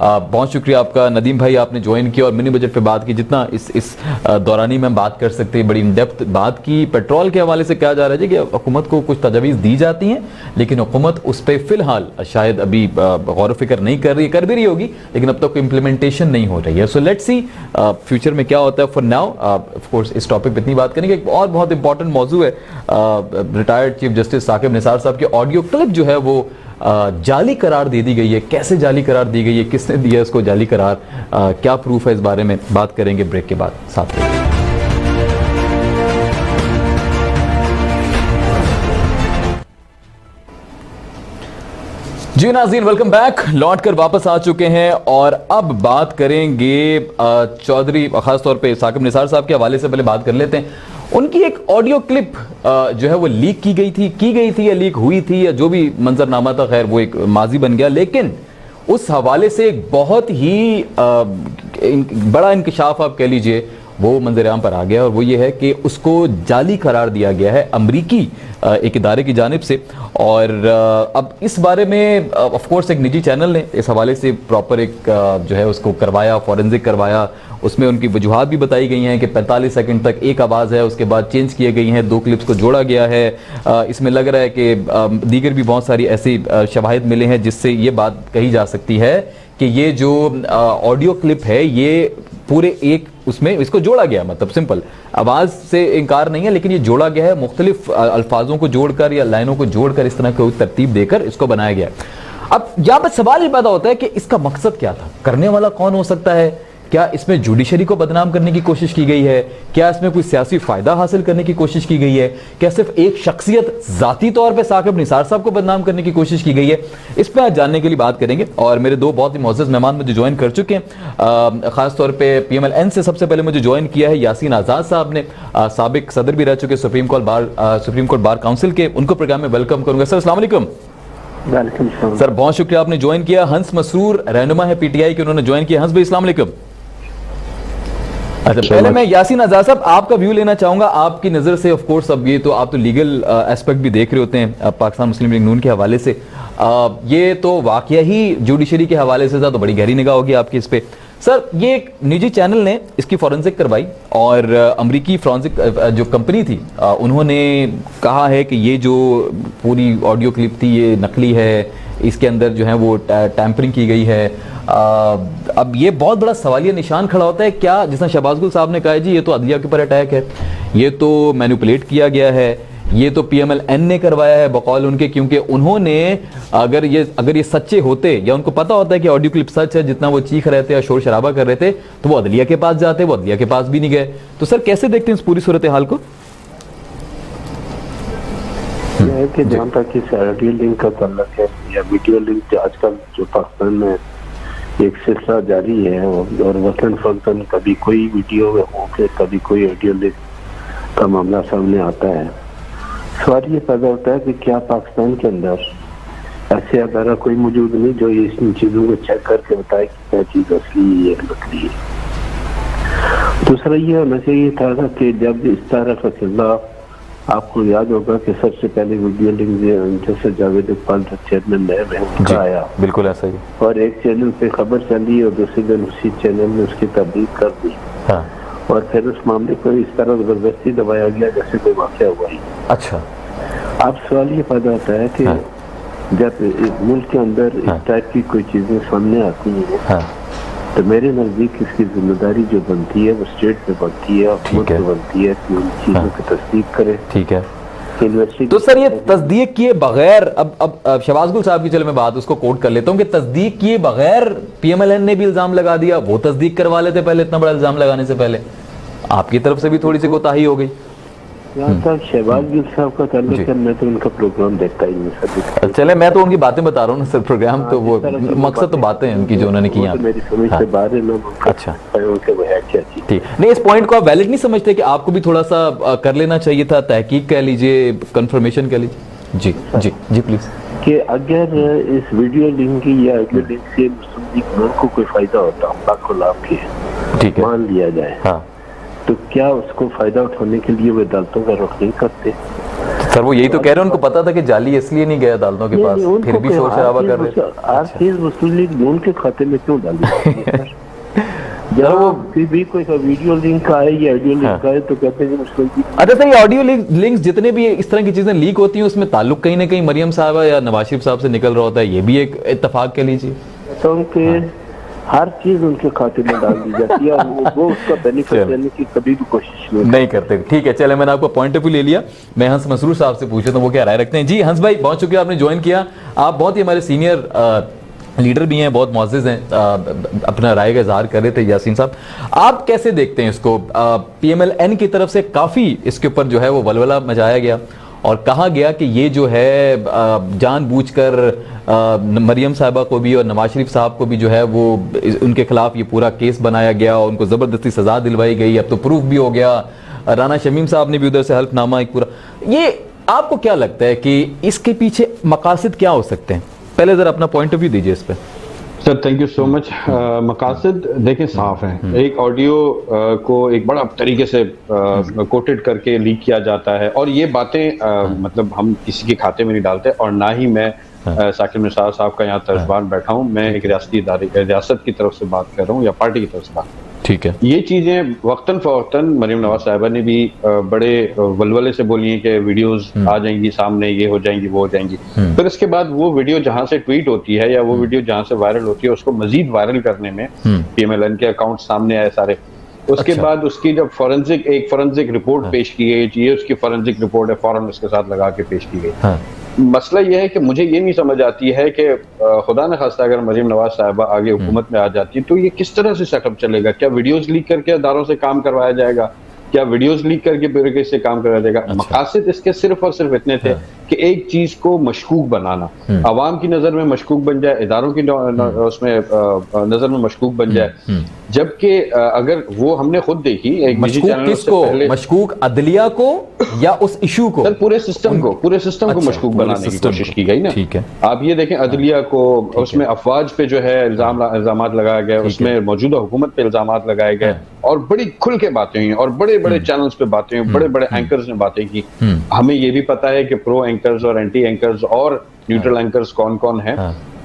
बहुत शुक्रिया आपका। नदीम भाई आपने ज्वाइन किया और मिनी बजट पे बात की, जितना इस दौरानी में हम बात कर सकते हैं, बड़ी इन डेप्थ बात की। पेट्रोल के हवाले से कहा जा रहा है कि हुकूमत को कुछ तजवीज़ दी जाती हैं, लेकिन हुकूमत उस पर फिलहाल शायद अभी गौर फिक्र नहीं कर रही है, कर भी रही होगी, लेकिन अब तक इम्प्लीमेंटेशन नहीं हो रही है। सो लेट्स सी फ्यूचर में क्या होता है। फॉर नाउ ऑफ कोर्स इस टॉपिक पर इतनी बात करेंगे। एक और बहुत इंपॉर्टेंट मौजू है, retired chief justice Saqib Nisar sahab की ऑडियो क्लिप जो है वो जाली करार दे दी गई है। कैसे जाली करार दी गई है, किसने दिया इसको जाली करार, क्या प्रूफ है, इस बारे में बात करेंगे ब्रेक के बाद। साथ में जी नाज़रीन, वेलकम बैक। लौट कर वापस आ चुके हैं और अब बात करेंगे चौधरी, खासतौर पे साकिब निसार साहब के हवाले से पहले बात कर लेते हैं। उनकी एक ऑडियो क्लिप जो है वो लीक की गई थी या लीक हुई थी या जो भी मंजरनामा था, खैर वो एक माजी बन गया, लेकिन उस हवाले से एक बहुत ही बड़ा इंकशाफ आप कह लीजिए वो मंजर-ए-आम पर आ गया, और वो ये है कि उसको जाली करार दिया गया है अमरीकी एक इदारे की जानिब से। और अब इस बारे में ऑफ कोर्स एक निजी चैनल ने इस हवाले से प्रॉपर एक जो है उसको करवाया, फॉरेंसिक करवाया। उसमें उनकी वजूहात भी बताई गई हैं कि 45 सेकंड तक एक आवाज़ है, उसके बाद चेंज किए गई हैं, 2 क्लिप्स को जोड़ा गया है। इसमें लग रहा है कि दीगर भी बहुत सारी ऐसी शवाहिद मिले हैं जिससे ये बात कही जा सकती है कि ये जो ऑडियो क्लिप है ये पूरे एक उसमें इसको जोड़ा गया, मतलब सिंपल आवाज़ से इनकार नहीं है, लेकिन ये जोड़ा गया है, मुख्तलिफ अल्फाजों को जोड़कर या लाइनों को जोड़कर इस तरह की तरतीब देकर इसको बनाया गया। अब यहाँ पर सवाल ये पैदा होता है कि इसका मकसद क्या था, करने वाला कौन हो सकता है? क्या इसमें जुडिशरी को बदनाम करने की कोशिश की गई है? क्या इसमें कोई सियासी फायदा हासिल करने की कोशिश की गई है? क्या सिर्फ एक शख्सियत जाती तौर पे साकिब निसार साहब को बदनाम करने की कोशिश की गई है? इस पर आज जानने के लिए बात करेंगे और मेरे दो बहुत ही मुअज़्ज़ज़ मेहमान मुझे ज्वाइन कर चुके हैं। खासतौर पे PMLN से सबसे पहले मुझे ज्वाइन किया है यासीन आज़ाद साहब ने, साबिक सदर भी रह चुके सुप्रीम कोर्ट बार काउंसिल के। उनको प्रोग्राम में वेलकम करूंगा। सर अस्सलाम वालेकुम। सर बहुत शुक्रिया आपने ज्वाइन किया। हंस मसरूर रहनुमा है PTI के, उन्होंने ज्वाइन किया। हंस भाई अस्सलाम वालेकुम। अच्छा, पहले मैं यासीन आज़ाद साहब आपका व्यू लेना चाहूंगा, आपकी नज़र से। ऑफ कोर्स अब ये तो आप तो लीगल एस्पेक्ट भी देख रहे होते हैं पाकिस्तान मुस्लिम लीग नून के हवाले से, ये तो वाकया ही जुडिशरी के हवाले से था, तो बड़ी गहरी निगाह होगी आपकी इस पे। सर ये एक निजी चैनल ने इसकी फॉरेंसिक करवाई और अमरीकी फॉरेंसिक जो कंपनी थी उन्होंने कहा है कि ये जो पूरी ऑडियो क्लिप थी ये नकली है, इसके अंदर जो है वो टैंपरिंग की गई है। अब ये बहुत बड़ा सवालिया निशान खड़ा होता है, क्या जिसना शहबाज गुल साहब ने कहा है जी ये तो अदलिया के ऊपर अटैक है, ये तो मैनिपुलेट किया गया है, ये तो PMLN ने करवाया है बकौल उनके, क्योंकि उन्होंने अगर ये सच्चे होते या उनको पता होता है कि ऑडियो क्लिप सच है, जितना वो चीख रहे थे या शोर शराबा कर रहे थे, तो वो अदलिया के पास जाते, वो अदलिया के पास भी नहीं गए। तो सर कैसे देखते हैं इस पूरी सूरत हाल को? है कि जहाँ तक इस ऑडियो लिंक का ताल्लुक है या वीडियो लिंक, आजकल जो पाकिस्तान में एक सिलसिला जारी है और वतन फवतन कभी कोई वीडियो होके कभी कोई ऑडियो लिंक का मामला सामने आता है। सवाल ये पैदा होता है कि क्या पाकिस्तान के अंदर ऐसे अदारा कोई मौजूद नहीं जो इन चीजों को चेक करके बताए कि क्या चीज असली है नकली है। दूसरा ये होना चाहिए था कि जब इस तरह का सिलसिला, आपको याद होगा कि सबसे पहले वीडियो लिंक जैसे जावेद इकबाल चेयरमैन नैब है उनका आया, बिल्कुल ऐसा ही, और एक चैनल पे खबर चली और दूसरे दिन उसी चैनल ने उसकी तब्दील कर दी। हाँ। और फिर उस मामले को इस तरह जबरदस्ती दबाया गया जैसे कोई वाक़या हुआ ही। अच्छा, अब सवाल ये पैदा होता है कि जब मुल्क के अंदर इस टाइप की कोई चीजें सामने आती हैं, तो मेरे नजदीक इसकी जिम्मेदारी जो बनती है वो स्टेट पे बनती है, हुकूमत पे बनती है कि उन चीजों की तस्दीक करे। ठीक है। तो सर ये तस्दीक किए बगैर, अब शहबाज गुल साहब की, चलो मैं बात उसको कोट कर लेता हूँ कि तस्दीक किए बगैर PMLN ने भी इल्जाम लगा दिया, वो तस्दीक करवा लेते पहले, इतना बड़ा इल्जाम लगाने से पहले आपकी तरफ से भी थोड़ी सी कोताही हो गई। यहाँ तक शहबाज गिल साहब का ताल्लुक है, मैं तो उनका प्रोग्राम देखता ही नहीं सर। चले, मैं तो उनकी बातें बता रहा हूँ ना सर, प्रोग्राम तो वो मकसद तो बातें हैं उनकी जो उन्होंने की। मेरी समझ से बाहर है ना। अच्छा, ठीक। नहीं, इस पॉइंट को आप वैलिड नहीं समझते कि आपको भी थोड़ा सा कर लेना चाहिए था, तहकीक कह लीजिए, कंफर्मेशन कह लीजिए? जी जी जी प्लीज। कि अगर इस वीडियो लिंक या ऑडियो लिंक से मुस्लिम लीग नून को कोई फायदा होता, लाखों लाभ के, ठीक है, मान लिया जाए, हाँ, तो क्या उसको फायदा उठाने के लिए वे अदालतों का रुख नहीं करते? सर वो यही तो कह रहे हैं, उनको पता था कि जाली इसलिए नहीं गया अदालतों के पास, फिर भी शोर शराबा कर रहे थे। हर चीज मुस्लिम लीग नून के खाते में क्यों डाली? जब वो भी कोई वीडियो लिंक आए या ऑडियो लिंक आए तो कहते हैं मुस्लिम लीग। अच्छा सर, ये ऑडियो लिंक्स जितने भी इस तरह की चीजें लीक होती हैं उसमें ताल्लुक कहीं ना कहीं मरियम साहबा या नवाज शरीफ साहब से निकल रहा होता है, ये भी एक इत्तेफाक कह लीजिए। तो उनके हर चीज उनके खाते में डाल दी जाती है, वो उसका बेनिफिट लेने की कभी भी कोशिश नहीं करते। ठीक है, चले, मैंने आपको पॉइंट ऑफ व्यू ले लिया। मैं हंस मसरूर साहब से पूछता हूँ वो क्या राय रखते हैं। जी हंस भाई, बहुत शुक्रिया आपने ज्वाइन किया। आप बहुत ही हमारे सीनियर लीडर भी हैं, बहुत मुअज़्ज़िज़ हैं, अपना राय का इजहार कर रहे थे। यासीन साहब, आप कैसे देखते हैं इसको? PMLN की तरफ से काफ़ी इसके ऊपर जो है वो वलवला मचाया गया और कहा गया कि ये जो है जानबूझकर मरियम साहबा को भी और नवाज शरीफ साहब को भी जो है वो उनके खिलाफ ये पूरा केस बनाया गया और उनको ज़बरदस्ती सज़ा दिलवाई गई। अब तो प्रूफ भी हो गया, राना शमीम साहब ने भी उधर से हल्फनामा एक पूरा। ये आपको क्या लगता है कि इसके पीछे मकासद क्या हो सकते हैं? पहले जरा अपना पॉइंट ऑफ व्यू दीजिए इस पे। Sir thank you so much. मकासद देखें साफ हैं। एक ऑडियो को एक बड़ा तरीके से कोटेड करके लीक किया जाता है और ये बातें मतलब हम किसी के खाते में नहीं डालते और ना ही मैं साकिब निसार साहब का यहाँ तर्जबान बैठा हूँ। मैं एक रियासत की तरफ से बात कर रहा हूँ या पार्टी की तरफ से बात। ठीक है, ये चीजें वक्तन फवक्तन मरियम नवाज साहिबा ने भी बड़े वलवले से बोली हैं कि वीडियोस आ जाएंगी सामने, ये हो जाएंगी वो हो जाएंगी। फिर इसके बाद वो वीडियो जहां से ट्वीट होती है या वो वीडियो जहां से वायरल होती है उसको मजीद वायरल करने में PMLN के अकाउंट सामने आए सारे। उसके बाद उसकी जब फॉरेंसिक रिपोर्ट पेश की गई, ये उसकी फॉरेंसिक रिपोर्ट है, फौरन उसके साथ लगा के पेश की गई। मसला यह है कि मुझे ये नहीं समझ आती है कि खुदा न खास्ता अगर मरियम नवाज साहिबा आगे हुकूमत में आ जाती तो ये किस तरह से सेटअप चलेगा? क्या वीडियोस लीक करके अदारों से काम करवाया जाएगा? क्या वीडियोस लीक करके ब्यूरोक्रेसी से काम करवाया जाएगा? मकासद इसके सिर्फ और सिर्फ इतने थे कि एक चीज को मशकूक बनाना, अवाम की नजर में मशकूक बन जाए, इदारों की उसमें नजर में मशकूक बन जाए। जबकि अगर वो हमने खुद देखी एक मशकूक किसको? मशकूक अदलिया को या उस इशू को? सर पूरे सिस्टम को मशकूक बनाने की कोशिश की गई ना। ठीक है, आप ये देखें अदलिया को, उसमें अफवाज पे जो है इल्जाम लगाया गया, उसमें मौजूदा हुकूमत पे इल्जाम लगाए गए और बड़ी खुल के बातें हुई और बड़े बड़े चैनल्स पे बातें हुई, बड़े बड़े एंकर्स ने बातें की। हमें ये भी पता है कि प्रो एंकर्स और एंटी एंकर्स और न्यूट्रल एंकर्स कौन कौन है।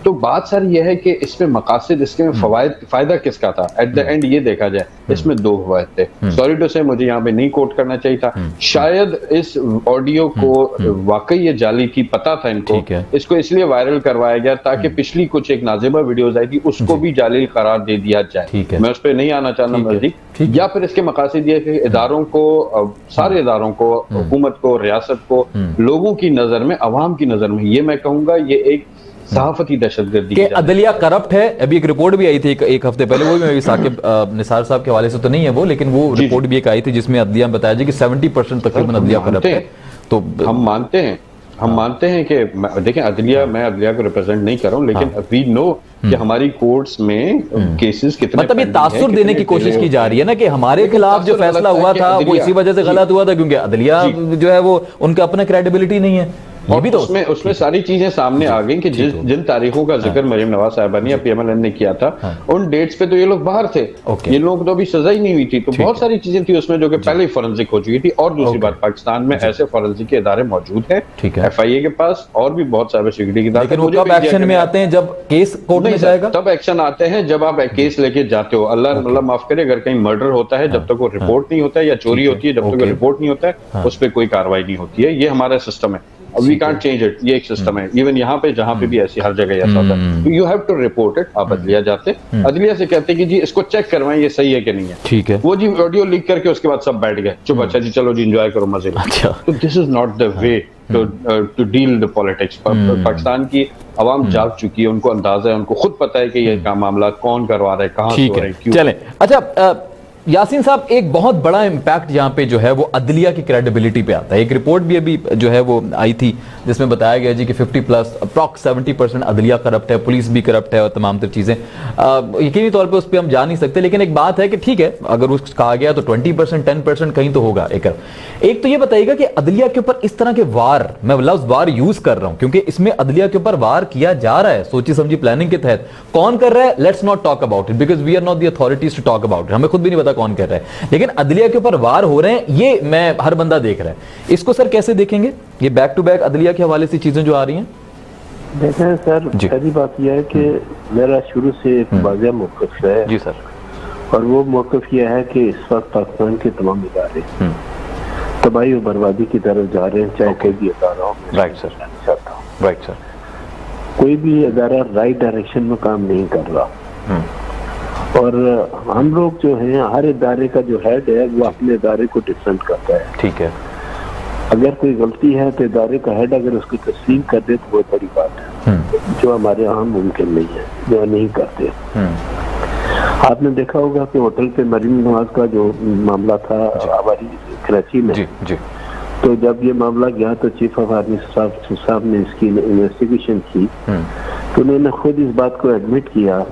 तो बात सर ये है कि इसमें मकासद, इसके में फायदा किसका था? एट द एंड ये देखा जाए इसमें दो फवायद थे। सॉरी टू से मुझे यहाँ पे नहीं कोट करना चाहिए था। शायद इस ऑडियो को वाकई ये जाली थी, पता था इनको, इसको इसलिए वायरल करवाया गया ताकि पिछली कुछ एक नाजिबा वीडियोस आई थी उसको भी जाली करार दे दिया जाए। मैं उस पर नहीं आना चाहता मजीद। या फिर इसके मकासद ये कि इदारों को, सारे इदारों को, हुकूमत को, रियासत को, लोगों की नजर में, अवाम की नजर में, ये मैं कहूंगा ये एक सहाफती दहशतगर्दी कि अदलिया करप्ट है। अभी एक रिपोर्ट भी आई थी एक हफ्ते पहले, वो भी साकिब निसार साहब के हवाले से तो नहीं है वो, लेकिन वो रिपोर्ट भी एक आई थी जिसमें अदलिया बताया जाए कि 70% तकरीबन अदलिया करप्ट है। तो हम मानते हैं कि देखें अदलिया, मैं अदलिया को रिप्रेजेंट नहीं कर रहा हूं, लेकिन वी नो कि हमारी कोर्ट्स में केसेस कितने, मतलब ये तासुर देने की कोशिश की जा रही है ना कि हमारे खिलाफ जो फैसला हुआ था वो इसी वजह से गलत हुआ था क्योंकि अदलिया जो है वो उनका अपना क्रेडिबिलिटी नहीं है। और भी तो उसमें सारी चीजें सामने आ गई कि जिन तारीखों का जिक्र मरियम नवाज साहिबा ने या PMLN ने किया था उन डेट्स पे तो ये लोग बाहर थे। ये लोग तो अभी सजा ही नहीं हुई थी। तो बहुत सारी चीजें थी उसमें जो कि पहले ही फॉरेंसिक हो चुकी थी। और दूसरी बात, पाकिस्तान में ऐसे फॉरेंसिक के इदारे मौजूद हैं FIA के पास और भी बहुत सारे सिक्योरिटी के इदारे। लेकिन कब एक्शन में आते हैं? जब केस कोर्ट में जाएगा तब एक्शन आते हैं, जब आप केस लेके जाते हो। अल्लाह माफ करे, अगर कहीं मर्डर होता है जब तक वो रिपोर्ट नहीं होता है, या चोरी होती है जब तक वो रिपोर्ट नहीं होता है, उस पर कोई कार्रवाई नहीं होती है। ये हमारा सिस्टम है, वी कांट चेंज इट। ये एक सिस्टम है। इवन यहाँ पे जहाँ पे भी ऐसी हर जगह ऐसा होता है, you have to report it. आप अदलिया जाते, अदलिया से कहते कि जी इसको चेक करवाएं ये सही है कि नहीं है। ठीक है, वो जी ऑडियो लीक करके उसके बाद सब बैठ गए चुप, अच्छा जी चलो जी एंजॉय करो मजे। तो this is not the way to deal the politics. Pakistan की आवाम जाग चुकी है, उनको अंदाजा है, उनको खुद पता है कि ये मामला कौन करवा रहा है, कहाँ से हो रहा है, क्यों। चलें, अच्छा यासीन साहब, एक बहुत बड़ा इम्पैक्ट यहाँ पे जो है वो अदलिया की क्रेडिबिलिटी पे आता है। एक रिपोर्ट भी अभी जो है वो आई थी जिसमें बताया गया जी कि 50+ अप्रॉक्स 70% अदलिया करप्ट है, पुलिस भी करप्ट है और तमाम तर चीज़ें। यकीनी तौर पे उस पर हम जा नहीं सकते, लेकिन एक बात है कि ठीक है, अगर उस कहा गया तो 20% 10% कहीं तो होगा। एक तो ये बताइएगा कि अदलिया के ऊपर इस तरह के वार, मैं लफ्ज़ वार यूज कर रहा हूँ क्योंकि इसमें अदलिया के ऊपर वार किया जा रहा है सोची समझी प्लानिंग के तहत। कौन कर रहा है, let's not talk about it because we are not the authorities to talk about it. हमें खुद भी नहीं पता कौन कर रहा है, लेकिन अदलिया के ऊपर वार हो रहे हैं, ये मैं हर बंदा देख रहा है। इसको सर कैसे देखेंगे, ये बैक टू बैक अदलिया के हवाले से चीजें जो आ रही हैं? देखें सर, पहली बात यह है कि मेरा शुरू से एक वाज़ेह मौक़िफ़ है जी सर, और वो मौक़िफ़ यह है कि इस वक्त पाकिस्तान के तमाम इदारे तबाही और बर्बादी की तरफ जा रहे हैं, चाहे कोई भी अदारा हो। Right sir, right sir. कोई भी अदारा राइट डायरेक्शन में काम नहीं कर रहा, और हम लोग जो हैं, हर इदारे का जो हेड है वो अपने इदारे को डिफेंड करता है। ठीक है, अगर कोई गलती है तो इदारे का हेड अगर उसको तस्लीम कर दे तो बहुत बड़ी बात है, जो हमारे यहाँ मुमकिन नहीं है, जो नहीं करते। आपने देखा होगा कि होटल पे मरीम नवाज का जो मामला था हमारी कराची में, जी, तो जब ये मामला गया तो चीफ ऑफ आर्मी साहब ने इसकी इन्वेस्टिगेशन की, तो उन्होंने खुद इस बात को एडमिट किया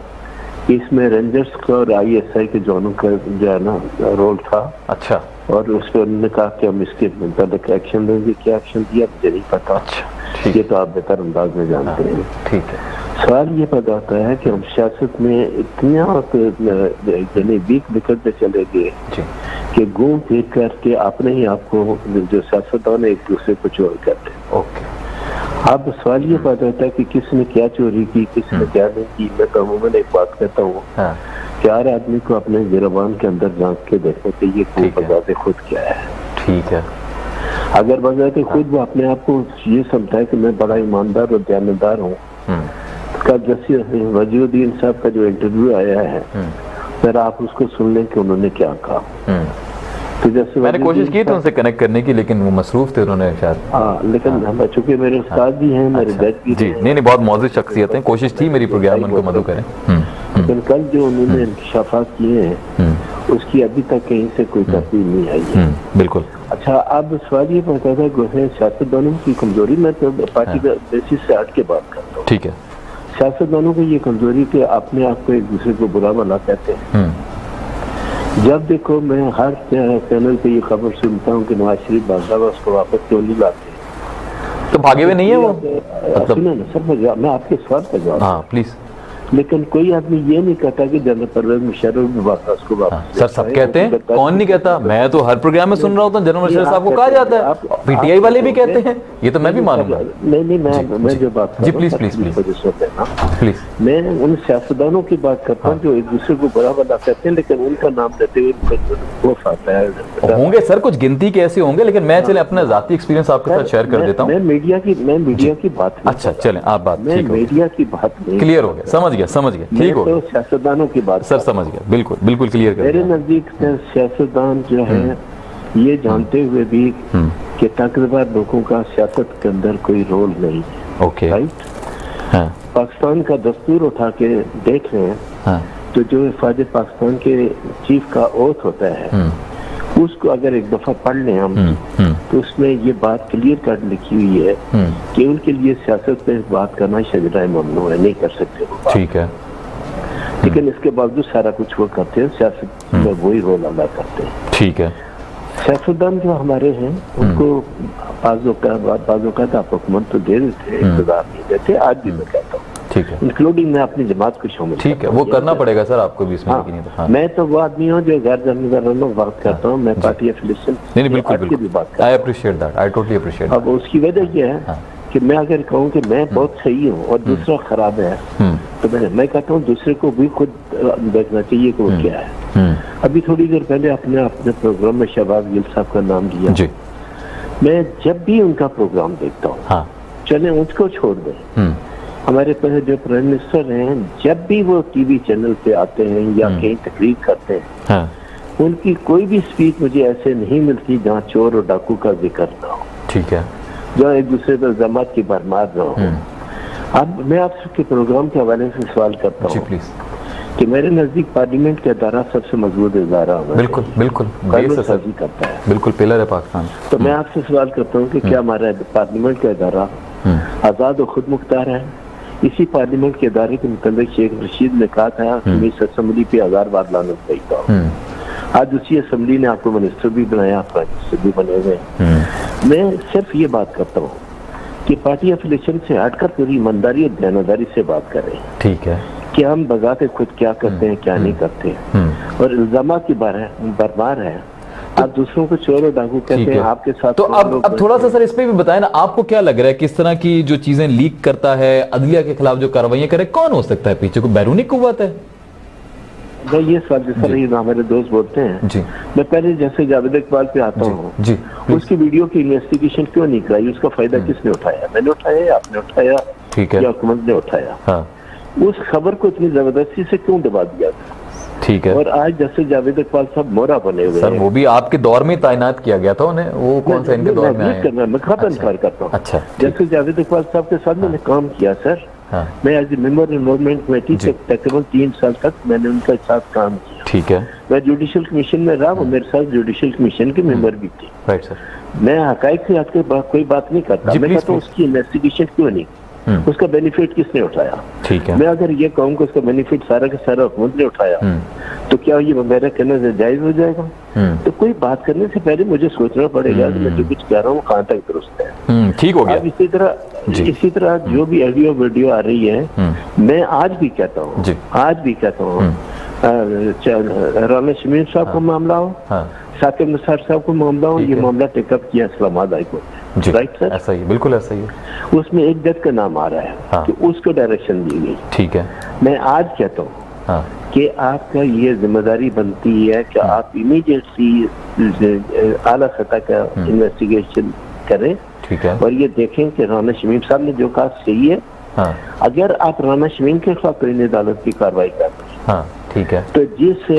कि इसमें रेंजर्स का और ISI के जवानों का जो है ना रोल था। अच्छा। और उस पर उन्होंने कहा कि हम इसके मुताबिक एक्शन लेंगे। क्या एक्शन दिया मुझे नहीं पता। अच्छा, ये तो आप बेहतर अंदाज में जानते हैं। ठीक है। सवाल ये पैदा होता है कि हम सियासत में इतना वीक निकलते चले गए कि घूम फिर करके अपने ही आपको जो सियासतदान एक दूसरे को चोर करते। ओके। अब सवाल ये पैदा होता है कि किसने क्या चोरी की, किसने क्या नहीं की। मैं तो अमूमन एक बात कहता हूँ कि हर आदमी को अपने गिरबान के अंदर झांक के देखना चाहिए कि बजाते खुद क्या है। ठीक है। अगर बजाते खुद वो अपने आप को ये समझता है कि मैं बड़ा ईमानदार और दयानतदार हूँ, का जैसे वजीरुद्दीन साहब का जो इंटरव्यू आया है, फिर आप उसको सुन लें कि उन्होंने क्या कहा। तो जैसे मैंने कोशिश की थी उनसे कनेक्ट करने की, लेकिन वो मसरूफ थे उन्होंने शायद। हाँ, लेकिन हम चूंकि मेरे उस्ताद भी हैं, मेरे डैड भी जी, नहीं बहुत मौजूद शख्सियत हैं। कोशिश थी मेरी प्रोग्राम उनको मदद करें, लेकिन कल जो उन्होंने इंकशाफात किए हैं उसकी अभी तक कहीं से कोई तस्वीर नहीं आई है। बिल्कुल। अच्छा, अब सवाल ये पता था कि सियासतदानों की कमजोरी, मैं तो पार्टी का बेसिस से हट के बात करता हूँ। ठीक है। सियासतदानों की ये कमजोरी कि अपने आप को एक दूसरे को बुरा भला कहते हैं। जब देखो मैं हर चैनल पे ये खबर सुनता हूँ कि नवाज शरीफ बांग्लादेश उसको वापस क्यों नहीं लाते, तो भागे हुए नहीं है वो। सुनो ना सर, मैं आपके सवाल का जवाब। हाँ प्लीज। लेकिन कोई आदमी ये नहीं कहता कि जनरल परवेज मुशर्रफ भी वापस को वापस। सर सब कहते हैं, कौन नहीं कहता? मैं तो हर प्रोग्राम में सुन रहा हूँ, जनरल मुशर्रफ साहब को कहा जाता है, PTI वाले भी कहते हैं, ये तो मैं भी मानूंगा। नहीं, मैं जो बात जी प्लीज प्लीज प्लीज, मैं उन सियासतदानों की बात करता हूँ जो एक दूसरे को बुरा भला कहते हैं, लेकिन उनका नाम लेते हुए खौफ आता है। होंगे सर, कुछ गिनती के ऐसे होंगे, लेकिन मैं चले अपना जाती एक्सपीरियंस आपके साथ शेयर कर देता हूँ। मैं मीडिया की बात। अच्छा चलें, आप बात। मैं मीडिया की बात नहीं, क्लियर हो गया, समझ गया, ठीक हो। तो सियासतदानों की बात सर समझ गया, बिल्कुल क्लियर कर। मेरे नजदीक सियासतदान जो है ये जानते हुए भी कि तकरीबन लोगों का सियासत के अंदर कोई रोल नहीं है। Okay, right. पाकिस्तान का दस्तूर उठा के देख रहे हैं, तो जो हिफाजत पाकिस्तान के चीफ का ओथ होता है उसको अगर एक दफा पढ़ लें हम, तो उसमें ये बात क्लियर कट लिखी हुई है कि उनके लिए सियासत पे बात करना शजरा ममनू है, नहीं कर सकते वो। ठीक है। लेकिन इसके बावजूद सारा कुछ वो करते हैं, सियासत में वही रोल अदा करते हैं। ठीक है। सियासतदान जो हमारे हैं उनको बाजों का आप हुकूमत तो दे देते, इक़्तिदार नहीं देते। आज भी मैं कहता हूँ, ठीक है, इंक्लूडिंग मैं अपनी जमात को शामिल। ठीक है, वो करना पड़ेगा सर आपको भी इसमें। मैं तो वो आदमी हूँ जो गैर जिम्मेदार बात करता हूँ, मैं पार्टी एफिलिएशन नहीं, बिल्कुल भी बात करता हूँ। I appreciate that, I totally appreciate. अब उसकी वजह यह है कि मैं अगर कहूँ कि मैं बहुत सही हूँ और दूसरा खराब है, तो मैं कहता हूँ दूसरे को भी खुद देखना चाहिए कि वो क्या है। अभी थोड़ी देर पहले अपने प्रोग्राम में शहबाज गिल साहब का नाम लिया जी। मैं जब भी उनका प्रोग्राम देखता हूँ, चले उसको छोड़ दें, हमारे पहले जो प्राइम मिनिस्टर हैं जब भी वो टीवी चैनल पे आते हैं या कहीं तकरीर करते हैं, उनकी कोई भी स्पीच मुझे ऐसे नहीं मिलती जहाँ चोर और डाकू का जिक्र ना हो। ठीक है। जो एक दूसरे पर जमात की भरमार ना हो। अब मैं आपके प्रोग्राम के हवाले से सवाल करता हूँ कि मेरे नजदीक पार्लियामेंट का इदारा सबसे मजबूत इदारा होगा। बिल्कुल बिल्कुल कानूनसाजी करता है, बिल्कुल पिलर है पाकिस्तान। तो मैं आपसे सवाल करता हूँ कि क्या हमारा पार्लियामेंट का इदारा आजाद और खुद मुख्तार है? इसी पार्लियामेंट के इदारे के मुताबिक शेख रशीद ने कहा था कि मैं इस असेंबली पे 1000 बार लानत देता हूँ। आज उसी असेंबली ने आपको मिनिस्टर भी बनाया, प्राइम मिनिस्टर भी बने हुए। मैं सिर्फ ये बात करता हूँ कि पार्टी एफिलिएशन से हटकर पूरी ईमानदारी और दयानतदारी से बात करें। ठीक है कि हम बजाते खुद क्या करते हैं, क्या नहीं करते हैं, और इल्जाम की बरबार है। आप दूसरों को चोर और डाकू कहते हैं, आपके साथ तो अब थोड़ा सा सर इस पे भी बताएं ना, आपको क्या लग रहा है किस तरह की जो चीजें लीक करता है, अदलिया के खिलाफ जो कार्रवाइयां करे, कौन हो सकता है पीछे? को बैरूनी कुव्वत है? मैं ये सवाल जिस तरह हमारे दोस्त बोलते हैं जी, मैं पहले जैसे जावेद इकबाल पे आता हूँ जी, उसकी वीडियो की इन्वेस्टिगेशन क्यों नहीं कराई? उसका फायदा किसने उठाया? मैंने उठाया, आपने उठाया, ठीक है, या हुकूमत ने उठाया? हाँ। उस खबर को इतनी जबरदस्ती से क्यों दबा दिया था? ठीक है। और आज जैसे जावेद इकबाल साहब मोरा बने हुए सर, वो भी आपके दौर में तैनात किया गया था उन्हें, वो कौन सा इनके दौर में आया? मैं खाता इनकार करता हूँ। अच्छा, जैसे जावेद इकबाल साहब के साथ मैंने काम किया सर, मैं as a member enrolment committee से तकरीबन 3 साल तक मैंने उनके साथ काम किया। ठीक है। मैं जुडिशल कमीशन में रहा, वो मेरे साथ जुडिशल कमीशन के मेंबर भी थे। Right sir. मैं हकायक से आपके कोई बात नहीं करता, मैं कहता हूँ उसकी इन्वेस्टिगेशन क्यों नहीं, उसका बेनिफिट किसने उठाया? ठीक है। मैं अगर ये कहूँ कि उसका बेनिफिट सारा का सारा हुकूमत ने उठाया तो क्या ये मेरा कहने से जायज हो जाएगा? तो कोई बात करने से पहले मुझे सोचना पड़ेगा कि मैं जो कुछ कह रहा हूँ कहाँ तक दुरुस्त है। ठीक हो गया। अब इसी तरह जो भी ऑडियो वीडियो आ रही है, मैं आज भी कहता हूँ राना शमीम साहब का मामला हो, साकिब निसार साहब को मामला हो, ये मामला टेकअप किया Islamabad high court. Right sir, ऐसा ही, बिल्कुल ऐसा ही है। उसमें एक जज का नाम आ रहा है कि उसको डायरेक्शन दी गई। ठीक है। मैं आज कहता हूँ कि आपका ये जिम्मेदारी बनती है कि आप इमीडिएटली आला सतह का इन्वेस्टिगेशन करें। ठीक है। और ये देखें कि राना शमीम साहब ने जो कहा सही है। अगर आप राना शमीम के खिलाफ तरीन अदालत की कार्रवाई कर रहे हैं, ठीक है, तो जिससे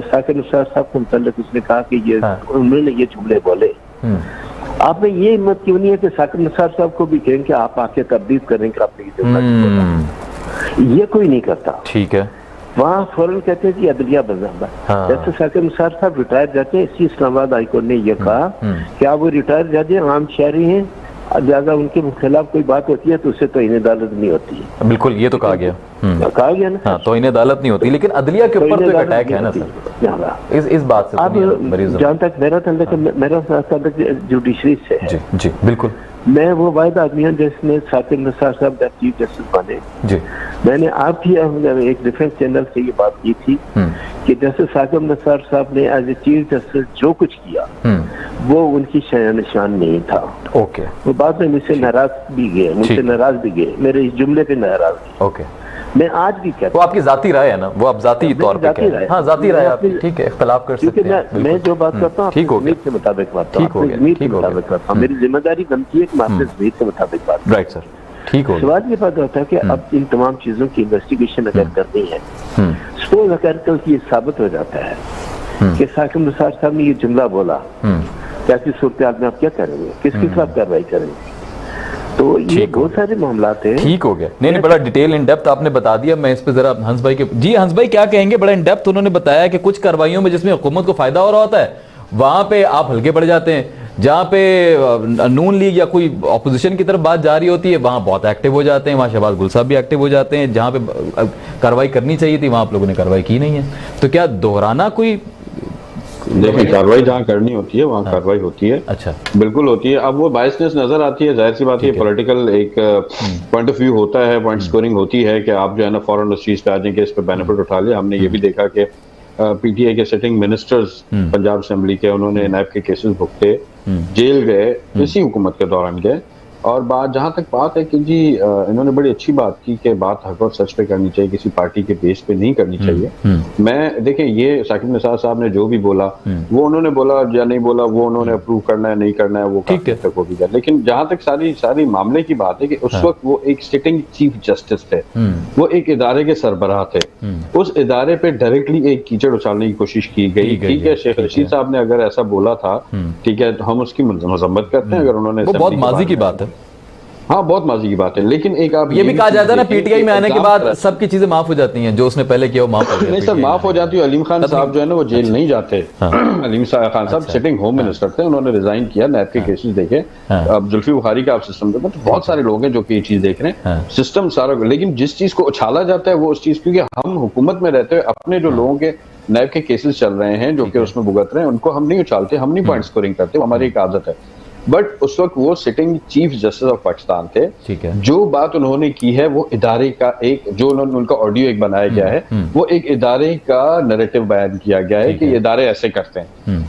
साकिब निसार साहब को मुतल्लिक उसने कहा कि ये उन्होंने ये जुमले बोले, आपने ये हिम्मत क्यों नहीं है कि साकिब निसार साहब को भी कहें कि आप आके तब्दील करें कि आपने ये जुमला बोला? ये कोई नहीं करता। ठीक है। वहाँ फौरन कहते हैं कि अदलिया बंदा। जैसे साकिब निसार साहब रिटायर जज हैं, इसी इस्लामाबाद हाईकोर्ट ने यह कहा कि आप वो रिटायर जज हैं, आम शहरी हैं, ज्यादा उनके खिलाफ कोई बात होती है तो उससे तो इन्हें अदालत नहीं होती है। बिल्कुल, ये तो कहा गया ना। तो इन्हें अदालत नहीं होती, लेकिन अदलिया के ऊपर तो अटैक है ना सर, इस बात से अब जहाँ तक मेरा जुडिशरी से है। जी बिल्कुल। मैं वो वाहिद आदमी हूँ जिसने साकिब निसार साहब जब चीफ जस्टिस बने। जी। मैंने आपकी एक डिफेंस चैनल से ये बात की थी कि जैसे साकिब निसार साहब ने एज ए चीफ जस्टिस जो कुछ किया वो उनकी निशान नहीं था। ओके। वो बाद में मुझसे नाराज भी गए, मेरे इस जुमले पे नाराज गए। ओके। मैं आज भी कहता हूँ, वो आपकी जाती राय है ना, वो आप जाती तौर पे जाती राय आपकी, ठीक है, इख्तिलाफ कर सकते हैं। मैं जो बात करता हूँ ठीक हो गया, के मुताबिक बात करता हूँ, मेरी जिम्मेदारी बनती है कि मैं अपने ज़मीर के मुताबिक बात करूं। राइट सर, ठीक हो। सवाल ये बात होता है कि अब इन तमाम चीजों की इन्वेस्टिगेशन अगर करनी है, सपोज अगर कल की साबित हो जाता है कि साकिब निसार साहब ने ये जुमला बोला, कैसी सूरत में आप क्या करेंगे? किसके खिलाफ कार्रवाई करेंगे? तो ये बहुत सारे मामला हैं। ठीक हो गया। नहीं, बड़ा डिटेल इन डेप्थ आपने बता दिया। मैं इस पे जरा हंस भाई के, जी हंस भाई क्या कहेंगे? बड़ा इन डेप्थ उन्होंने बताया कि कुछ कार्रवाइयों में जिसमें हुकूमत को फायदा हो रहा होता है वहां पे आप हल्के पड़ जाते हैं, जहां पे नून लीग या कोई ऑपोजिशन की तरफ बात जा रही होती है वहां बहुत एक्टिव हो जाते हैं, वहां शहबाज गुल साहब भी एक्टिव हो जाते हैं, जहां पे कार्रवाई करनी चाहिए थी वहां आप लोगों ने कार्रवाई की नहीं है। तो क्या दोहराना कोई? देखिए, कार्रवाई जहाँ करनी होती है वहाँ कार्रवाई होती है। अच्छा, बिल्कुल होती है। अब वो बायसनेस नजर आती है, जाहिर सी बात है, पॉलिटिकल एक पॉइंट ऑफ व्यू होता है, पॉइंट स्कोरिंग होती है कि आप जो है ना फौरन उस चीज पे आ जाएंगे, इस पे बेनिफिट उठा लिया। हमने ये भी देखा कि पीटीआई के सिटिंग मिनिस्टर्स पंजाब असेंबली के, उन्होंने नैब के केसेस भुगते, जेल गए, इसी हुकूमत के दौरान गए। और जहां तक बात है कि जी इन्होंने बड़ी अच्छी बात की कि बात हक और सच पे करनी चाहिए, किसी पार्टी के बेस पे नहीं करनी चाहिए। मैं देखें, ये साकिब निसार साहब ने जो भी बोला वो उन्होंने बोला या नहीं बोला, वो उन्होंने अप्रूव करना है नहीं करना है वो तक हो भी गया। लेकिन जहां तक सारी मामले की बात है कि उस वक्त वो एक सिटिंग चीफ जस्टिस थे, वो एक इदारे के सरबराह थे, उस इदारे पे डायरेक्टली एक कीचड़ उछालने की कोशिश की गई। ठीक है, शेख रशीद साहब ने अगर ऐसा बोला था, ठीक है, तो हम उसकी मजम्मत करते हैं। अगर उन्होंने बहुत माजी की बात है, हाँ, बहुत मजे की बात है, लेकिन एक आप ये भी कहा जाता है ना पीटीआई में आने के बाद सबकी चीजें माफ हो जाती हैं, जो उसने पहले किया वो माफ हो जाती है। नहीं सर, माफ हो जाती है। अलीम खान साहब जो है ना वो जेल नहीं जाते। अलीम खान साहब सिटिंग होम मिनिस्टर थे, उन्होंने रिजाइन किया, नैब के केसेस देखे। अब जुल्फी बुखारी का आप सिस्टम देखो तो बहुत सारे लोग हैं जो कि ये चीज देख रहे हैं, सिस्टम सारा। लेकिन जिस चीज को उछाला जाता है वो उस चीज, क्योंकि हम हुकूमत में रहते हुए अपने जो लोगों के नैब के केसेस चल रहे हैं जो कि उसमें भुगत रहे हैं, उनको हम नहीं उछालते, हम नहीं पॉइंट स्कोरिंग करते, वो हमारी एक आदत है। बट उस वक्त वो sitting chief justice of Pakistan थे, ठीक है। जो बात उन्होंने की है वो इदारे का एक, जो उन्होंने उनका ऑडियो एक बनाया गया है, वो एक इदारे का नैरेटिव बयान किया गया है कि ये इदारे ऐसे करते हैं।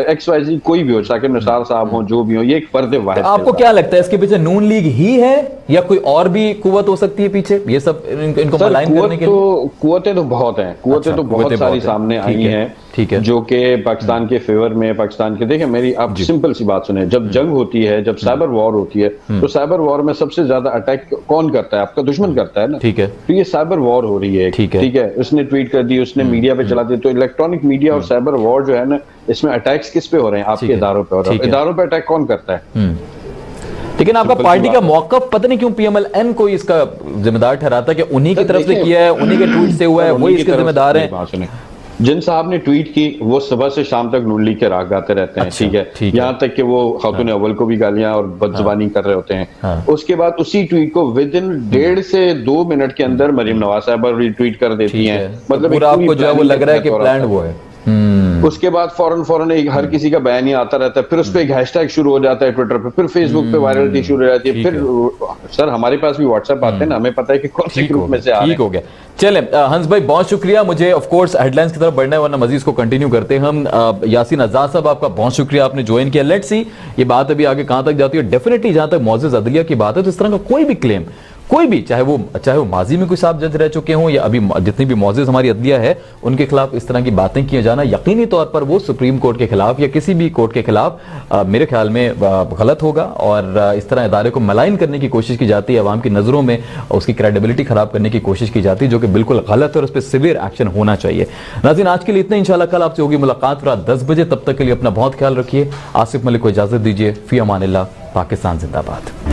XYZ कोई भी हो, शाकिर निसार साहब हो, जो भी हो, ये एक फर्द वाहिद। आपको क्या लगता है इसके पीछे नून लीग ही है या कोई और भी कुव्वत हो सकती है पीछे, ये सब इनको मलाइन करने के लिए? कुव्वतें तो बहुत हैं, कुव्वतें तो बहुत सारी सामने आई हैं, ठीक है, जो कि पाकिस्तान के फेवर में, पाकिस्तान के, देखिए मेरी आप सिंपल सी बात सुने, जब जंग होती है, जब साइबर वॉर होती है, तो साइबर वॉर में सबसे ज्यादा अटैक कौन करता है? आपका दुश्मन करता है ना, ठीक है। तो ये साइबर वॉर हो रही है, ठीक है। उसने ट्वीट कर दी, उसने मीडिया पे चला दी, तो इलेक्ट्रॉनिक मीडिया और साइबर वॉर जो है ना, इसमें अटैक्स किस पे हो रहे हैं? आपके इदारों पे हो रहे हैं। इदारों पे अटैक कौन करता है? लेकिन आपका पार्टी का मौकफ पता नहीं क्यों PMLN को इसका जिम्मेदार ठहराता है कि उन्हीं की तरफ से किया है, उन्हीं के ट्वीट से हुआ है, वही इसके जिम्मेदार हैं। जिन साहब ने ट्वीट की वो सुबह से शाम तक नून लीग के राग गाते रहते हैं, ठीक है, यहाँ तक कि वो खातून अव्वल को भी गालियां और बदजुबानी कर रहे होते हैं। उसके बाद उसी ट्वीट को विद इन 1.5 से 2 मिनट के अंदर मरीम नवाज साहब रिट्वीट कर देती हैं। मतलब आपको जो है वो लग रहा है कि प्लान वो है। उसके बाद फौरन हर किसी का बयान ही आता रहता है, फिर उस पर एक हैशटैग शुरू हो जाता है ट्विटर पे, फिर फेसबुक पे वायरलिटी शुरू हो जाती है, फिर सर हमारे पास भी व्हाट्सएप आते हैं ना, हमें पता है कि कौन से ग्रुप में से आ रहे हैं। ठीक हो गया। चले हंस भाई, बहुत शुक्रिया। मुझे ऑफ कोर्स हेडलाइंस की तरफ बढ़ना है, वरना मजीद को कंटिन्यू करते हैं हम। यासीन आजाद साहब, आपका बहुत शुक्रिया, आपने ज्वाइन किया। लेट्स सी ये बात अभी आगे कहां तक जाती है। डेफिनेटली जहां तक मौजूद अदलिया की बात है, तो इस तरह का कोई भी क्लेम, कोई भी, चाहे वो माजी में कोई साहब जज रह चुके हों या अभी जितनी भी मौजूद हमारी अदलिया है, उनके खिलाफ इस तरह की बातें किए जाना यकीनी तौर पर वो सुप्रीम कोर्ट के खिलाफ या किसी भी कोर्ट के खिलाफ मेरे ख्याल में गलत होगा। और इस तरह इदारे को मलाइन करने की कोशिश की जाती है, अवाम की नज़रों में उसकी क्रेडिबिलिटी खराब करने की कोशिश की जाती है, जो कि बिल्कुल गलत है और उस पर सिवियर एक्शन होना चाहिए। नाज़रीन, आज के लिए इतना, इंशाल्लाह कल आपसे होगी मुलाकात रात 10 बजे। तब तक के लिए अपना बहुत ख्याल रखिए। आसिफ मलिक को इजाजत दीजिए। फी अमानिल्लाह। पाकिस्तान जिंदाबाद।